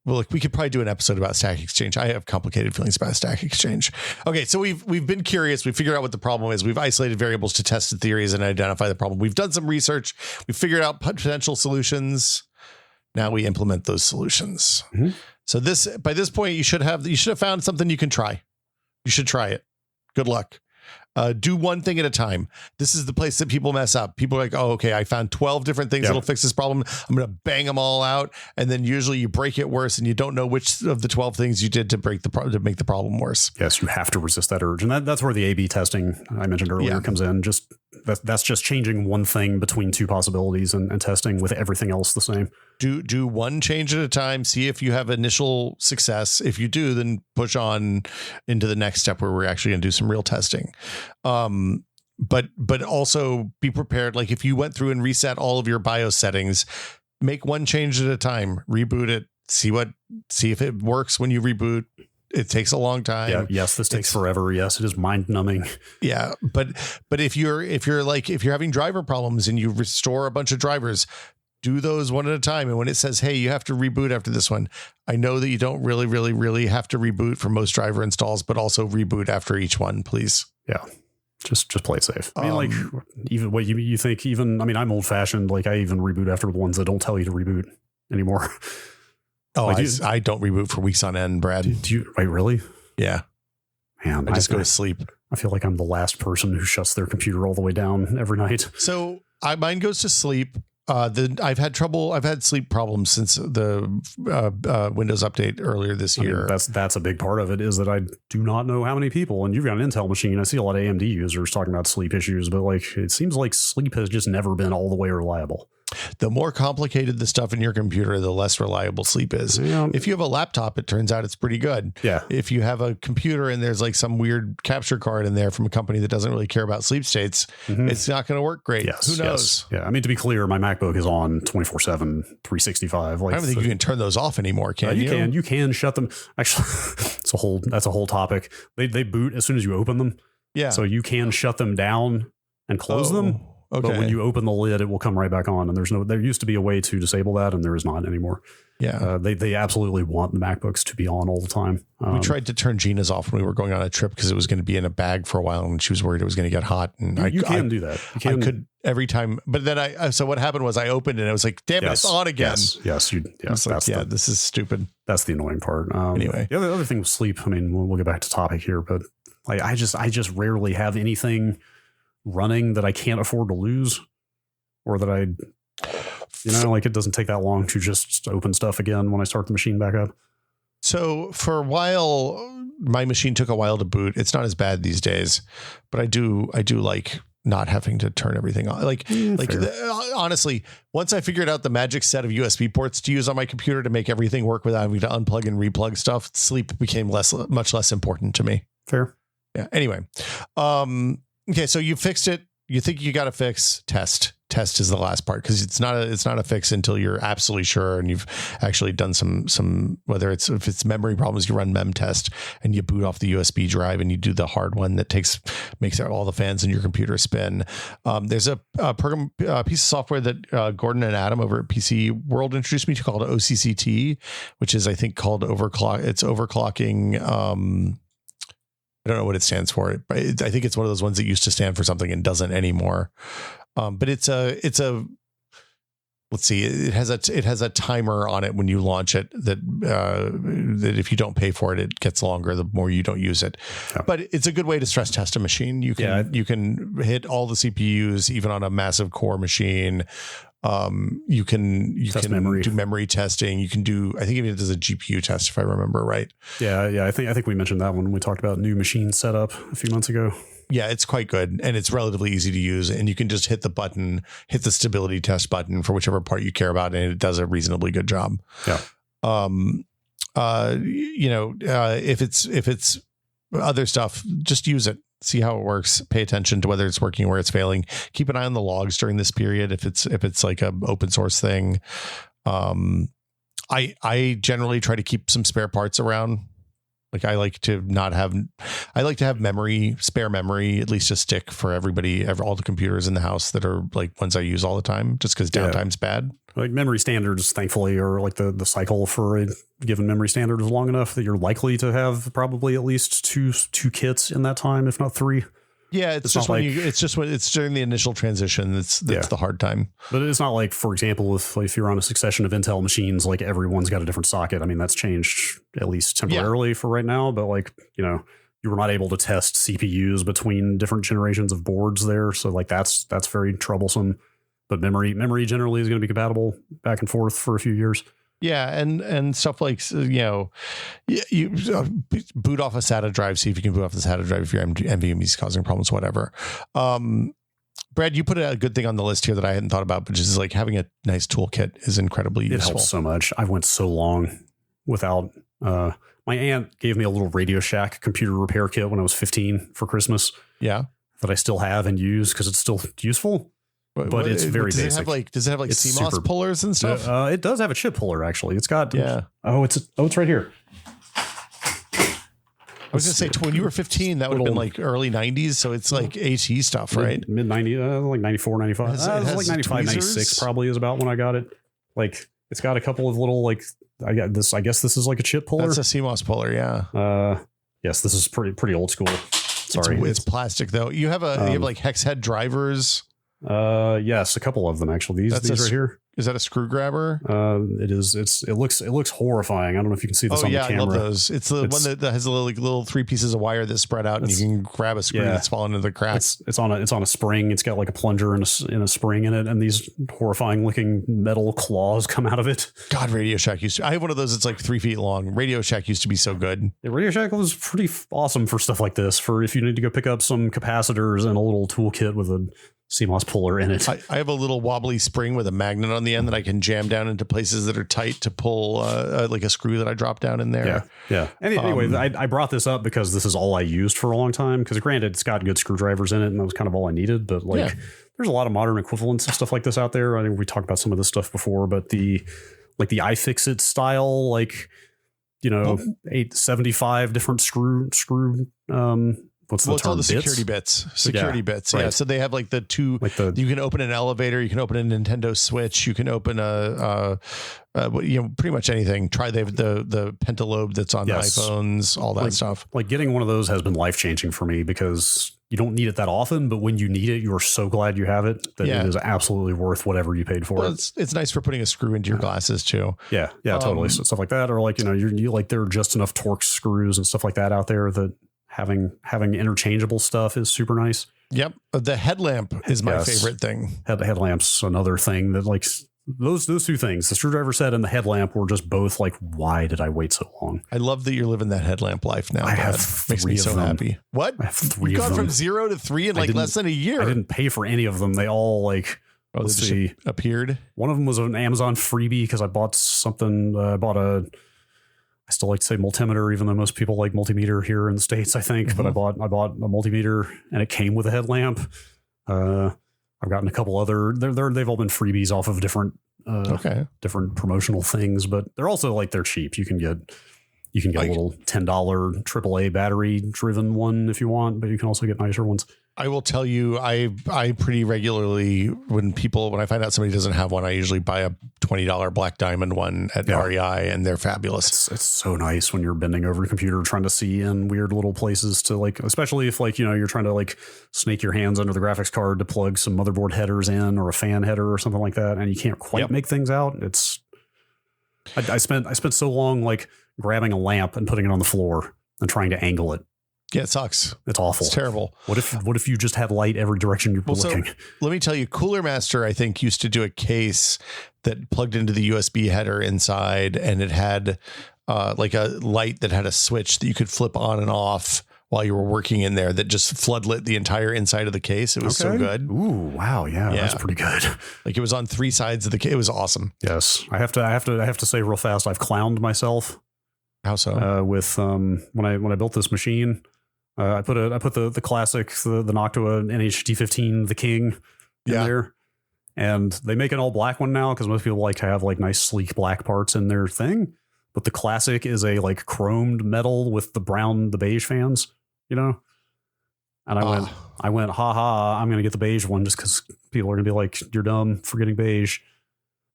we could probably do an episode about Stack Exchange. I have complicated feelings about Stack Exchange. Okay, so we've been curious. We figured out what the problem is. We've isolated variables to test the theories and identify the problem. We've done some research. We figured out potential solutions. Now we implement those solutions. Mm-hmm. So by this point, you should have found something you can try. You should try it. Good luck. Do one thing at a time. This is the place that people mess up. People are like, oh, okay, I found 12 different things that'll fix this problem. I'm going to bang them all out. And then usually you break it worse and you don't know which of the 12 things you did to make the problem worse. Yes, you have to resist that urge. And that's where the A/B testing I mentioned earlier comes in. That's just changing one thing between two possibilities and testing with everything else the same. Do one change at a time. See if you have initial success. If you do, then push on into the next step where we're actually going to do some real testing. But also be prepared. Like if you went through and reset all of your BIOS settings, make one change at a time, reboot it, see if it works when you reboot. It takes a long time. Yeah. Yes, this takes forever. Yes, it is mind numbing. Yeah, but if you're having driver problems and you restore a bunch of drivers, do those one at a time. And when it says, hey, you have to reboot after this one, I know that you don't really, really, really have to reboot for most driver installs, but also reboot after each one, please. Yeah. Just play it safe. I mean, like even what you think, I'm old fashioned. Like I even reboot after the ones that don't tell you to reboot anymore. Oh, I don't reboot for weeks on end, Brad. Do you? Wait, really? Yeah. Man, I just go to sleep. I feel like I'm the last person who shuts their computer all the way down every night. So mine goes to sleep. I've had sleep problems since the Windows update earlier this year. That's a big part of it, is that I do not know how many people, and you've got an Intel machine. I see a lot of AMD users talking about sleep issues, but like it seems like sleep has just never been all the way reliable. The more complicated the stuff in your computer, the less reliable sleep is. Yeah. If you have a laptop, it turns out it's pretty good. Yeah. If you have a computer and there's like some weird capture card in there from a company that doesn't really care about sleep states, it's not going to work great. Yes, who knows? Yes. Yeah. I mean, to be clear, my MacBook is on 24/7, 365. Like, I don't think you can turn those off anymore, can you? You can shut them. Actually, that's a whole topic. They boot as soon as you open them. Yeah. So you can shut them down and close them. Okay. But when you open the lid, it will come right back on. And there used to be a way to disable that, and there is not anymore. Yeah. They absolutely want the MacBooks to be on all the time. We tried to turn Gina's off when we were going on a trip because it was going to be in a bag for a while, and she was worried it was going to get hot. And you can do that. I could every time. But then so what happened was I opened it and I was like, damn it, it's on again. Yes. This is stupid. That's the annoying part. Anyway. The other thing with sleep, I mean, we'll get back to topic here, but like I just rarely have anything running that I can't afford to lose. Or that it doesn't take that long to just open stuff again when I start the machine back up. So for a while, my machine took a while to boot. It's not as bad these days, but I do like not having to turn everything on. Honestly, once I figured out the magic set of USB ports to use on my computer to make everything work without having to unplug and replug stuff, sleep became much less important to me. Fair. Yeah. Anyway. Okay. So you fixed it. You think you got to fix. Test is the last part, because it's not a fix until you're absolutely sure and you've actually done some whether if it's memory problems, you run mem test and you boot off the USB drive and you do the hard one that makes all the fans in your computer spin. There's a piece of software that Gordon and Adam over at PC World introduced me to called OCCT, which is I think called overclock. It's overclocking. I don't know what it stands for, but I think it's one of those ones that used to stand for something and doesn't anymore. But it's a let's see, it has a timer on it when you launch it that if you don't pay for it, it gets longer the more you don't use it. Yeah. But it's a good way to stress test a machine. You can hit all the CPUs even on a massive core machine. You can do memory testing. You can do, I think even does a GPU test if I remember right. Yeah. I think we mentioned that when we talked about new machine setup a few months ago. Yeah, it's quite good and it's relatively easy to use, and you can just hit the stability test button for whichever part you care about, and it does a reasonably good job. Yeah. If it's other stuff, just use it. See how it works. Pay attention to whether it's working or where it's failing. Keep an eye on the logs during this period. If it's like a open source thing. I generally try to keep some spare parts around. Like I like to have spare memory, at least a stick for all the computers in the house that are like ones I use all the time, just because downtime's bad. Like memory standards, thankfully, or like the cycle for a given memory standard is long enough that you're likely to have probably at least two kits in that time, if not three. Yeah, it's during the initial transition that's the hard time. But it's not like, for example, if you're on a succession of Intel machines, like everyone's got a different socket. I mean, that's changed at least temporarily for right now. But like, you were not able to test CPUs between different generations of boards there. So like that's very troublesome. But memory generally is going to be compatible back and forth for a few years. Yeah, and stuff like, you boot off a SATA drive, see if you can boot off the SATA drive if your NVMe is causing problems, whatever. Brad, you put a good thing on the list here that I hadn't thought about, which is like having a nice toolkit is incredibly useful. It helps so much. I went so long without. My aunt gave me a little Radio Shack computer repair kit when I was 15 for Christmas. Yeah, that I still have and use because it's still useful. But it's very basic. Does it have CMOS pullers and stuff? It does have a chip puller, actually. It's got. Yeah. It's right here. I was going to say, when you were 15, that would have been like early 90s. So it's like AT stuff, right? Mid 90s, like 94, 95. It was like 95, 96 probably is about when I got it. Like it's got a couple of little, like, I guess this is like a chip puller. That's a CMOS puller. Yeah. Yes, this is pretty old school. Sorry. It's plastic though. You have like hex head drivers. Yes, a couple of them actually. These right here. Is that a screwdriver? It is. It looks horrifying. I don't know if you can see this on the camera. I love those. It's one that has a little 3 pieces of wire that spread out, and you can grab a screw that's fallen into the crack. It's on a spring. It's got like a plunger and a spring in it, and these horrifying looking metal claws come out of it. God, Radio Shack I have one of those. It's like 3 feet long. Radio Shack used to be so good. Yeah, Radio Shack was pretty awesome for stuff like this. For if you need to go pick up some capacitors and a little toolkit with a CMOS puller in it. I have a little wobbly spring with a magnet on the end that I can jam down into places that are tight to pull like a screw that I drop down in there. Yeah. Anyway, I brought this up because this is all I used for a long time. Because granted, it's got good screwdrivers in it, and that was kind of all I needed. But there's a lot of modern equivalents of stuff like this out there. I think we talked about some of this stuff before, but the iFixit style, 875 different screw. What's the term? It's all the security bits. Yeah. So they have like the two, you can open an elevator, you can open a Nintendo Switch, you can open pretty much anything. Try the pentalobe that's on the iPhones, all that stuff. Like getting one of those has been life-changing for me because you don't need it that often, but when you need it, you are so glad you have it that it is absolutely worth whatever you paid for it. It's nice for putting a screw into your glasses too. Yeah, totally. So stuff like that, or you like there are just enough Torx screws and stuff like that out there that having interchangeable stuff is super nice. Yep. The headlamp is my favorite thing. Headlamp's another thing that those two things, the screwdriver set and the headlamp, were just both like, why did I wait so long? I love that you're living that headlamp life now. I have makes me so happy. What? I have 3 You've of gone them. from 0 to 3 in like less than a year. I didn't pay for any of them. They all like, let's see, appeared. One of them was an Amazon freebie because I bought something. I still like to say multimeter, even though most people like multimeter here in the States, I think. Mm-hmm. But I bought a multimeter and it came with a headlamp. I've gotten a couple other. They've all been freebies off of different promotional things, but they're also like they're cheap. You can get a little $10 AAA battery driven one if you want, but you can also get nicer ones. I will tell you, I pretty regularly, when I find out somebody doesn't have one, I usually buy a $20 Black Diamond one at REI, and they're fabulous. It's so nice when you're bending over your computer trying to see in weird little places to like, especially if like, you're trying to like snake your hands under the graphics card to plug some motherboard headers in or a fan header or something like that, and you can't quite make things out. I spent so long like grabbing a lamp and putting it on the floor and trying to angle it. Yeah, it sucks. It's awful. It's terrible. What if you just had light every direction you're looking? So let me tell you, Cooler Master, I think, used to do a case that plugged into the USB header inside, and it had like a light that had a switch that you could flip on and off while you were working in there that just floodlit the entire inside of the case. It was so good. Ooh, wow. Yeah, that's pretty good. Like it was on 3 sides of the case. It was awesome. Yes. I have to say real fast, I've clowned myself. How so? With when I built this machine, I put the classic, the Noctua NH-D15, the King in there, and they make an all black one now because most people like to have like nice sleek black parts in their thing. But the classic is a like chromed metal with the beige fans, And I went, haha, I'm gonna get the beige one just because people are gonna be like, you're dumb for getting beige.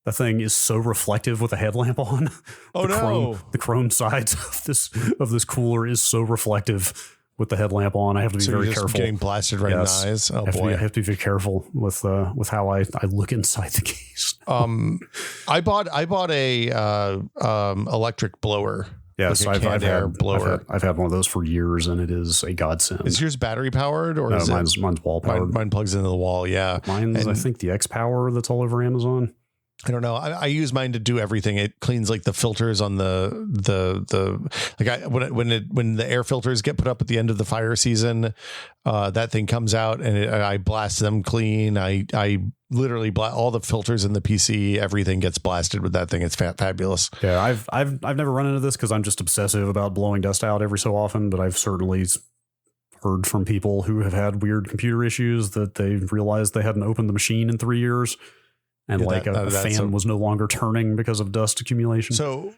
That thing is so reflective with a headlamp on. The chrome sides of this cooler is so reflective with the headlamp on. I have to be very careful. Getting blasted right in the eyes. Oh boy, I have to be very careful with how I look inside the case. I bought a electric blower. Yes, like I've had one of those for years, and it is a godsend. Is yours battery powered or is mine's wall powered? Mine plugs into the wall. Yeah, I think the X Power that's all over Amazon. I don't know. I use mine to do everything. It cleans like the filters on when the air filters get put up at the end of the fire season, that thing comes out and I blast them clean. I literally all the filters in the PC. Everything gets blasted with that thing. It's fabulous. Yeah, I've never run into this because I'm just obsessive about blowing dust out every so often. But I've certainly heard from people who have had weird computer issues that they realized they hadn't opened the machine in 3 years. And a fan was no longer turning because of dust accumulation. So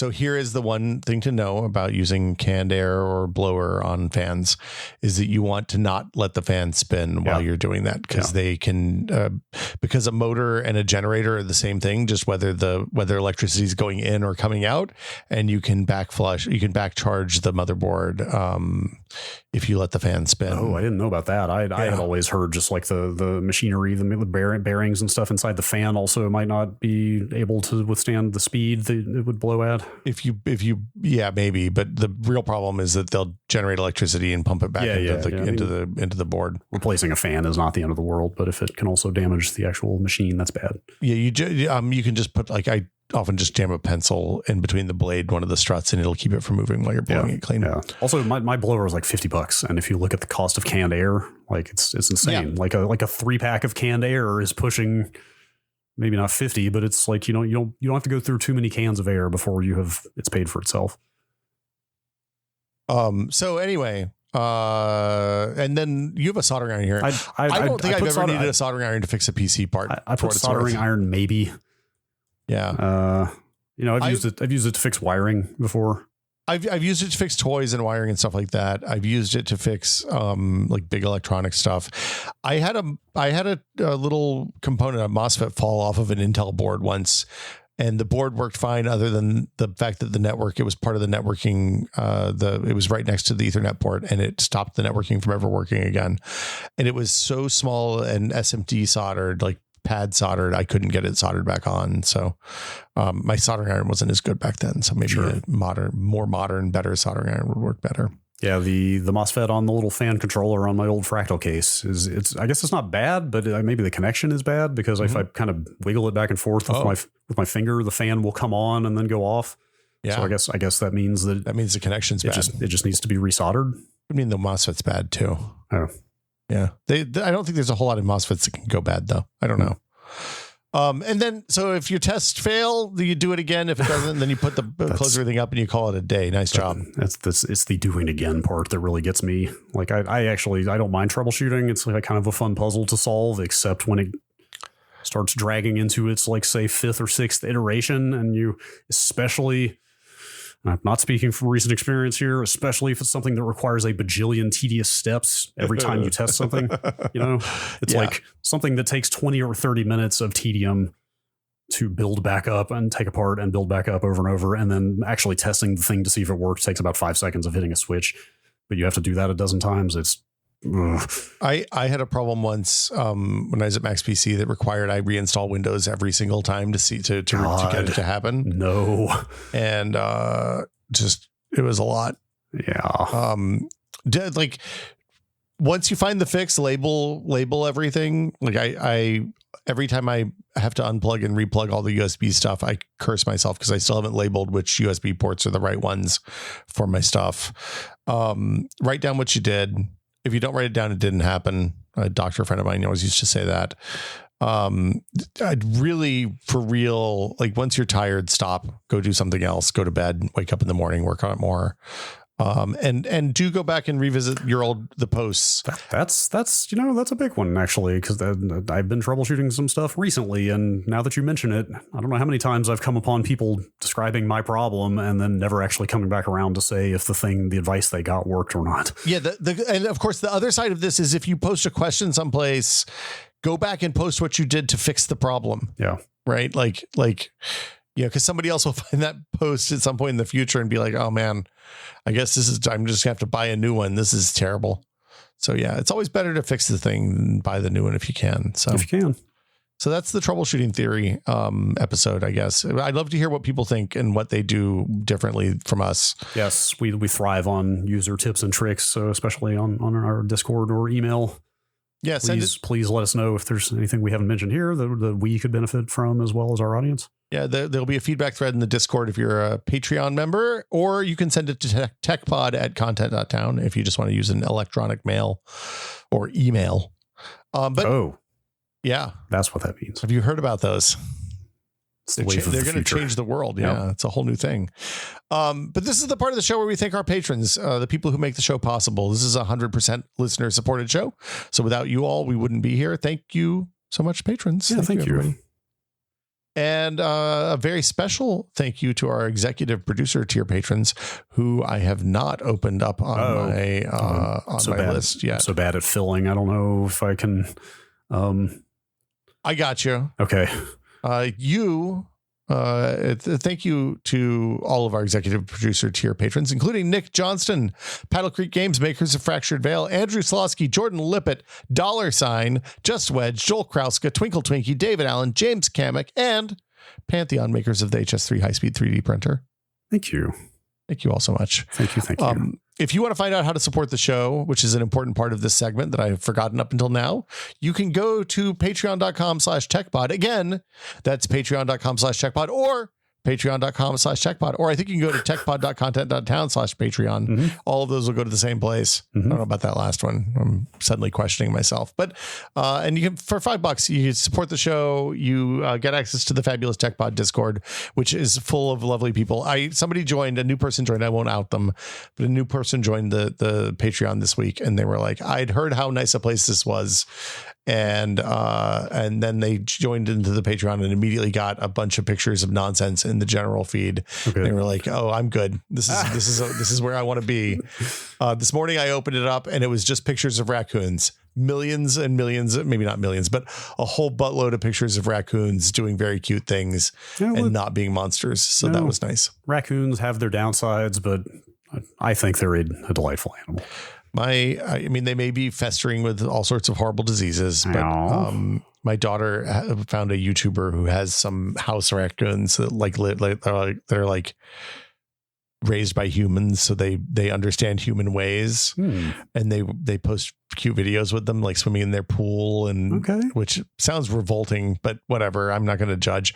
here is the one thing to know about using canned air or blower on fans is that you want to not let the fan spin while you're doing that because they can, because a motor and a generator are the same thing, just whether electricity is going in or coming out, and you can backcharge the motherboard if you let the fan spin. Oh, I didn't know about that. I had always heard just like the machinery, the bearings and stuff inside the fan also might not be able to withstand the speed that it would blow at. If you maybe, but the real problem is that they'll generate electricity and pump it back into the board. Replacing a fan is not the end of the world, but if it can also damage the actual machine, that's bad. Yeah, you can just put I often just jam a pencil in between the blade, one of the struts, and it'll keep it from moving while you're blowing it clean. Yeah. Also, my blower is like $50, and if you look at the cost of canned air, like it's insane. Yeah. Like a 3-pack of canned air is pushing maybe not 50, but it's like you don't have to go through too many cans of air before it's paid for itself. So anyway, and then you have a soldering iron here. I don't think I've ever needed a soldering iron to fix a PC part. I put soldering iron maybe. Yeah. I've used it to fix wiring before. I've used it to fix toys and wiring and stuff like that. I've used it to fix like big electronic stuff. I had a little component, a MOSFET, fall off of an Intel board once, and the board worked fine other than the fact that it was part of the networking. It was right next to the Ethernet port, and it stopped the networking from ever working again. And it was so small and SMD soldered, like pad soldered, I couldn't get it soldered back on. So my soldering iron wasn't as good back then. So maybe a more modern, better soldering iron would work better. Yeah, the MOSFET on the little fan controller on my old Fractal case I guess it's not bad, but maybe the connection is bad because if I kind of wiggle it back and forth with my finger, the fan will come on and then go off. Yeah. So I guess that means the connection's bad. It just needs to be resoldered. I mean, the MOSFET's bad too. Oh, yeah. I don't think there's a whole lot of MOSFETs that can go bad though. I don't know. And then, so if your tests fail, you do it again. If it doesn't, then you close everything up and you call it a day. Nice job. It's the doing again part that really gets me. Like I don't mind troubleshooting. It's like kind of a fun puzzle to solve, except when it starts dragging into its, like, say, 5th or 6th iteration, and you, especially, I'm not speaking from recent experience here, especially if it's something that requires a bajillion tedious steps every time you test something. It's like something that takes 20 or 30 minutes of tedium to build back up and take apart and build back up over and over. And then actually testing the thing to see if it works takes about 5 seconds of hitting a switch. But you have to do that a dozen times. It's I had a problem once when I was at Max PC that required I reinstall Windows every single time to get it to happen. No, and it was a lot. Yeah. Like once you find the fix, label everything. Like I every time I have to unplug and replug all the USB stuff, I curse myself because I still haven't labeled which USB ports are the right ones for my stuff. Write down what you did. If you don't write it down, it didn't happen. A doctor friend of mine always used to say that. I'd really, for real, like once you're tired, stop, go do something else, go to bed, wake up in the morning, work on it more. And do go back and revisit the posts. That's a big one, actually, because I've been troubleshooting some stuff recently. And now that you mention it, I don't know how many times I've come upon people describing my problem and then never actually coming back around to say if the advice they got worked or not. Yeah. And of course, the other side of this is if you post a question someplace, go back and post what you did to fix the problem. Yeah. Right. Like, because somebody else will find that post at some point in the future and be like, oh man, I guess I'm just gonna have to buy a new one. This is terrible. So yeah, it's always better to fix the thing than buy the new one if you can. So if you can. So that's the troubleshooting theory episode, I guess. I'd love to hear what people think and what they do differently from us. Yes, we thrive on user tips and tricks, so especially on our Discord or email. Yes, please let us know if there's anything we haven't mentioned here that we could benefit from as well as our audience. Yeah, there'll be a feedback thread in the Discord if you're a Patreon member, or you can send it to techpod@content.town if you just want to use an electronic mail or email. Yeah, that's what that means. Have you heard about those? They're going to change the world. Yeah, it's a whole new thing. But this is the part of the show where we thank our patrons, the people who make the show possible. This is a 100% listener supported show. So without you all, we wouldn't be here. Thank you so much, patrons. Yeah, thank you. Everybody. And a very special thank you to our executive producer tier patrons, who I have not opened up on my list yet. I'm so bad at filling. I don't know if I can. I got you. Okay. Thank you to all of our executive producer tier patrons, including Nick Johnston, Paddle Creek Games, makers of Fractured Veil, Andrew Slosky, Jordan Lippett, $, Just Wedge, Joel Krauska, Twinkle Twinkie, David Allen, James Kamek, and Pantheon, makers of the HS3 high-speed 3D printer. Thank you. Thank you all so much. Thank you. If you want to find out how to support the show, which is an important part of this segment that I've forgotten up until now, you can go to patreon.com/techpod. Again, that's patreon.com/techpod or patreon.com/techpod. Or I think you can go to techpod.content.town/Patreon. All of those will go to the same place. I don't know about that last one. I'm suddenly questioning myself. But and you can, for $5, you can support the show. You get access to the fabulous TechPod Discord, which is full of lovely people. Somebody joined, a new person joined. I won't out them, but a new person joined the Patreon this week, and they were like, I'd heard how nice a place this was. And then they joined into the Patreon and immediately got a bunch of pictures of nonsense in the general feed. Okay. They were like, "Oh, I'm good. This is where I want to be." This morning I opened it up and it was just pictures of raccoons, millions and millions, maybe not millions, but a whole buttload of pictures of raccoons doing very cute things and not being monsters. So that was nice. Raccoons have their downsides, but I think they're a delightful animal. I mean, they may be festering with all sorts of horrible diseases, but my daughter found a YouTuber who has some house raccoons that they're like raised by humans, so they understand human ways, and they post cute videos with them, like swimming in their pool, and which sounds revolting, but whatever. I'm not going to judge.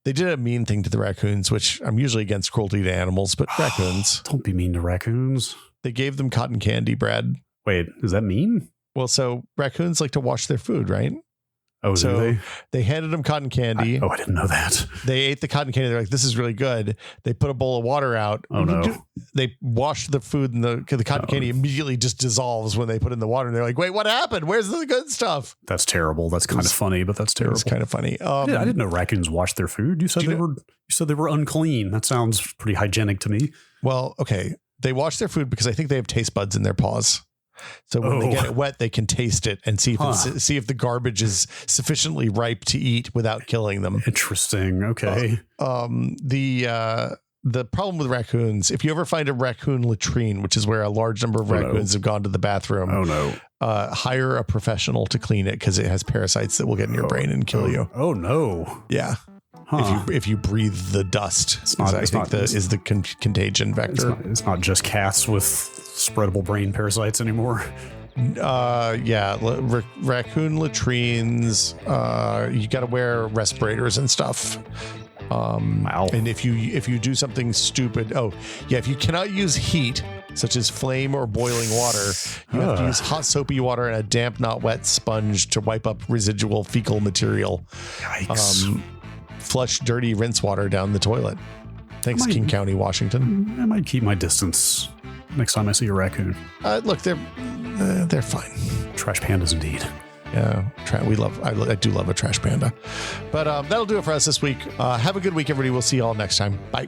They did a mean thing to the raccoons, which I'm usually against cruelty to animals, but raccoons. Don't be mean to raccoons. They gave them cotton candy, Brad. Wait, is that mean? Well, so raccoons like to wash their food, right? Oh, so they handed them cotton candy. I didn't know that. They ate the cotton candy. They're like, this is really good. They put a bowl of water out. Oh, no. They washed the food, and the cotton candy immediately just dissolves when they put it in the water. And they're like, wait, what happened? Where's the good stuff? That's terrible. That's kind of funny, but that's terrible. It's kind of funny. I didn't know raccoons wash their food. You said they were unclean. That sounds pretty hygienic to me. Well, okay. They wash their food because I think they have taste buds in their paws. So when they get it wet, they can taste it and see if the garbage is sufficiently ripe to eat without killing them. Interesting. Okay. The problem with raccoons, if you ever find a raccoon latrine, which is where a large number of raccoons have gone to the bathroom, hire a professional to clean it, because it has parasites that will get in your brain and kill you. Oh no. Yeah. If you breathe the dust, is the contagion vector. It's not just cats with spreadable brain parasites anymore. Raccoon latrines. You got to wear respirators and stuff. Wow. And if you do something stupid, if you cannot use heat, such as flame or boiling water, you have to use hot soapy water and a damp, not wet sponge to wipe up residual fecal material. Yikes. Flush dirty rinse water down the toilet. Thanks, King County, Washington. I might keep my distance next time I see a raccoon. Look, they're fine. Trash pandas, indeed. Yeah, I do love a trash panda. But that'll do it for us this week. Have a good week, everybody. We'll see you all next time. Bye.